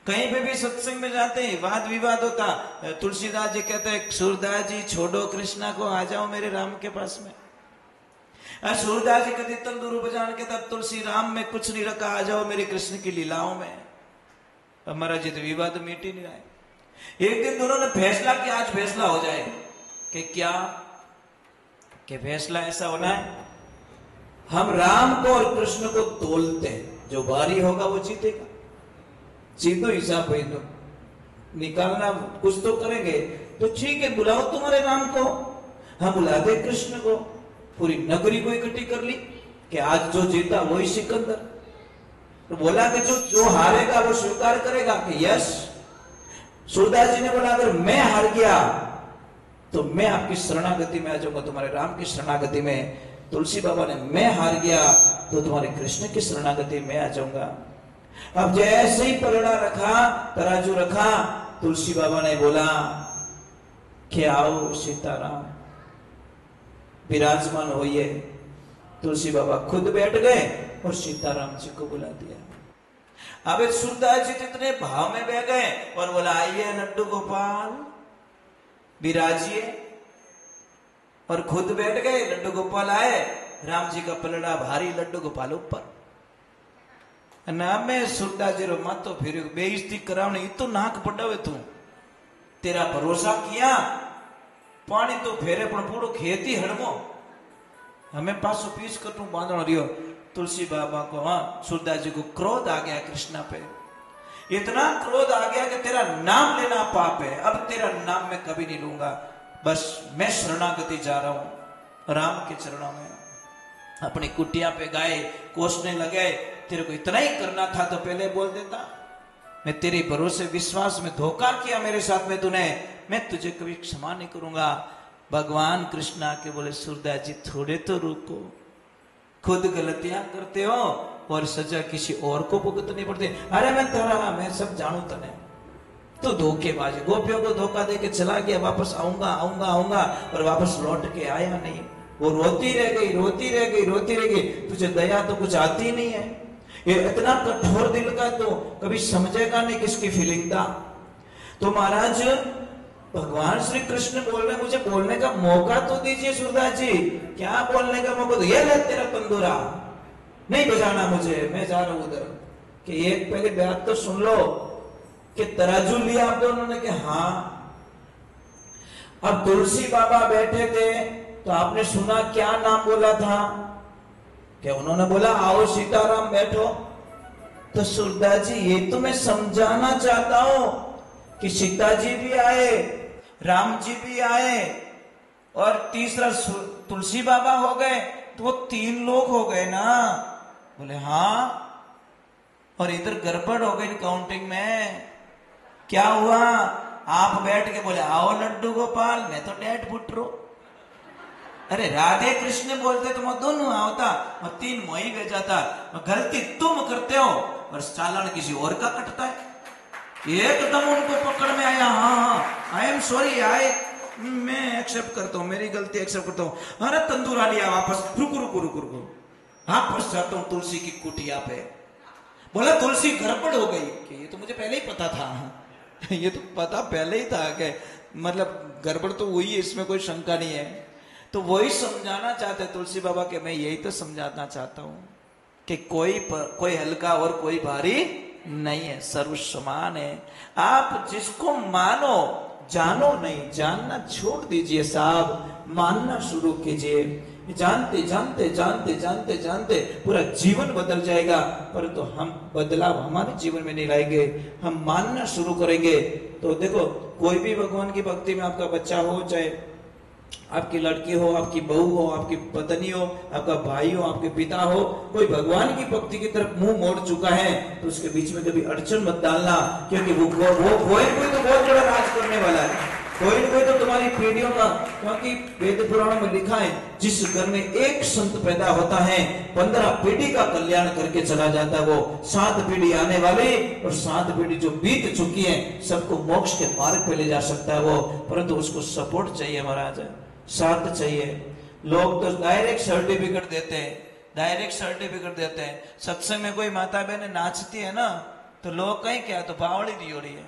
कहीं पे भी सत्संग में जाते हैं वाद विवाद होता। तुलसीदास जी कहते हैं सूरदास जी छोड़ो कृष्णा को, आ जाओ मेरे राम के पास में। सूरदास जी कहते तंदूर बजान के तब तुलसी राम में कुछ नहीं रखा, आ जाओ मेरे कृष्ण की लीलाओं में। हमारा जी तो विवाद मिट ही नहीं रहा है। एक दिन दोनों ने फैसला किया, आज फैसला हो जाए कि क्या कि फैसला ऐसा होना है, हम राम को और कृष्ण को तोलते हैं, जो भारी होगा वो जीतेगा। सीधो हिसाब भाई तो निकालना कुछ तो करेंगे, तो ठीक है बुलाओ तुम्हारे राम को, हम बुलाते कृष्ण को। पूरी नगरी को इकट्ठी कर ली कि आज जो जीता वही सिकंदर। तो बोला कि जो हारेगा वो स्वीकार करेगा कि यस। सूरदास जी ने बोला अगर मैं हार गया तो मैं आपकी शरणागति में आ जाऊंगा, तुम्हारे राम की शरणागति में। तुलसी बाबा ने मैं हार गया तो तुम्हारे कृष्ण की शरणागति में आ जाऊंगा। अब जैसे ही पलड़ा रखा, तराजू रखा, तुलसी बाबा ने बोला कि आओ सीताराम विराजमान होइए। तुलसी बाबा खुद बैठ गए और सीताराम जी को बुला दिया। अब सूरदास जी इतने भाव में बह गए और बोला आइए लड्डू गोपाल विराजिए, और खुद बैठ गए। लड्डू गोपाल आए, राम जी का पलड़ा भारी, लड्डू गोपाल ऊपर। ना मैं सूरदास जी रो मातो फिर बेइज्जती करावने तो नाक पड़ावे तू, तेरा भरोसा किया पानी तो फेरे पण पूरो खेती हड़मो, हमें पासो पीस कटू बांधनो रियो। तुलसी बाबा को, हाँ सूरदास जी को क्रोध आ गया कृष्णा पे। इतना क्रोध आ गया कि तेरा नाम लेना पाप है, अब तेरा नाम मैं कभी नहीं लूंगा। बस मैं शरणागति जा रहा हूं राम के चरणों में। अपनी कुटिया पे गए, कोसने लगे, तेरे को इतना ही करना था तो पहले बोल देता। मैं तेरे भरोसे विश्वास में धोखा किया मेरे साथ में तूने, मैं तुझे कभी क्षमा नहीं करूंगा। भगवान कृष्ण आके बोले सूरदास जी थोड़े तो रुको, खुद गलतियां करते हो और सजा किसी और को भुगतनी पड़ती। अरे मैं सब जानू तने, तो धोखेबाज, गोपियों को धोखा दे के चला गया, वापस आऊंगा आऊंगा आऊंगा, और वापस लौट के आया नहीं। वो रोती रह गई, रोती रह गई, रोती रह गई। तुझे दया तो कुछ आती नहीं है, ये इतना कठोर दिल का तो कभी समझेगा नहीं किसकी फीलिंग था। तो महाराज भगवान श्री कृष्ण बोल रहे, मुझे बोलने का मौका तो दीजिए सूरदास जी। क्या बोलने का मौका? तो ये ले तेरा तंदूरा, नहीं बजाना मुझे, मैं जा रहा हूं उधर। कि एक पहले बात तो सुन लो कि तराजू लिया आप दोनों ने कि हाँ। अब तुलसी बाबा बैठे थे तो आपने सुना क्या नाम बोला था? कि उन्होंने बोला आओ सीताराम बैठो। तो सूरदास जी ये तो मैं समझाना चाहता हूं कि सीता जी भी आए, राम जी भी आए, और तीसरा तुलसी बाबा हो गए, तो वो 3 लोग हो गए ना। बोले हाँ, और इधर गड़बड़ हो गई काउंटिंग में। क्या हुआ? आप बैठ के बोले आओ लड्डू गोपाल, मैं तो डेट पुटरो। अरे राधे कृष्ण बोलते तो मैं दोनों आवता और 3 मोही गए जाता। गलती तुम करते हो और चालान किसी और का कटता है। एकदम उनको पकड़ में आया, हाँ आई एम सॉरी, मैं एक्सेप्ट करता हूँ, मेरी गलती एक्सेप्ट करता हूँ। अरे तंदूरा लिया वापस, रुको रुको रुको रुको, वापस जाता हूँ तुलसी की कुटिया पे। बोला तुलसी गड़बड़ हो गई। कि ये तो मुझे पहले ही पता था, ये तो पता पहले ही था कि मतलब गड़बड़ तो हुई है, इसमें कोई शंका नहीं है। तो वही समझाना चाहते तुलसी बाबा के, मैं यही तो समझाना चाहता हूं कि कोई हल्का और कोई भारी नहीं है, सर्व समान है। आप जिसको मानो, जानो नहीं, जानना छोड़ दीजिए साहब, मानना शुरू कीजिए। जानते जानते जानते जानते जानते पूरा जीवन बदल जाएगा। परंतु हम बदलाव हमारे जीवन में नहीं लाएंगे, हम मानना शुरू करेंगे। तो देखो, कोई भी भगवान की भक्ति में आपका बच्चा हो, चाहे आपकी लड़की हो, आपकी बहू हो, आपकी पत्नी हो, आपका भाई हो, आपके पिता हो, कोई भगवान की भक्ति की तरफ मुंह मोड़ चुका है तो उसके बीच में कभी अड़चन मत डालना, क्योंकि वो कोई तो बहुत बड़ा राज करने वाला है, कोई ना कोई तो तुम्हारी पीढ़ियों का। क्योंकि वेद पुराण में लिखा है, जिस घर में एक संत पैदा होता है 15 पीढ़ी का कल्याण करके चला जाता है। वो 7 पीढ़ी आने वाली और 7 पीढ़ी जो बीत चुकी है, सबको मोक्ष के मार्ग पे ले जा सकता है वो। परंतु उसको सपोर्ट चाहिए महाराज, साथ चाहिए। लोग तो डायरेक्ट सर्टिफिकेट देते हैं, डायरेक्ट सर्टिफिकेट देते हैं। सत्संग में कोई माता बहन नाचती है ना, तो लोग कहीं क्या, तो बावड़ी नहीं हो रही है।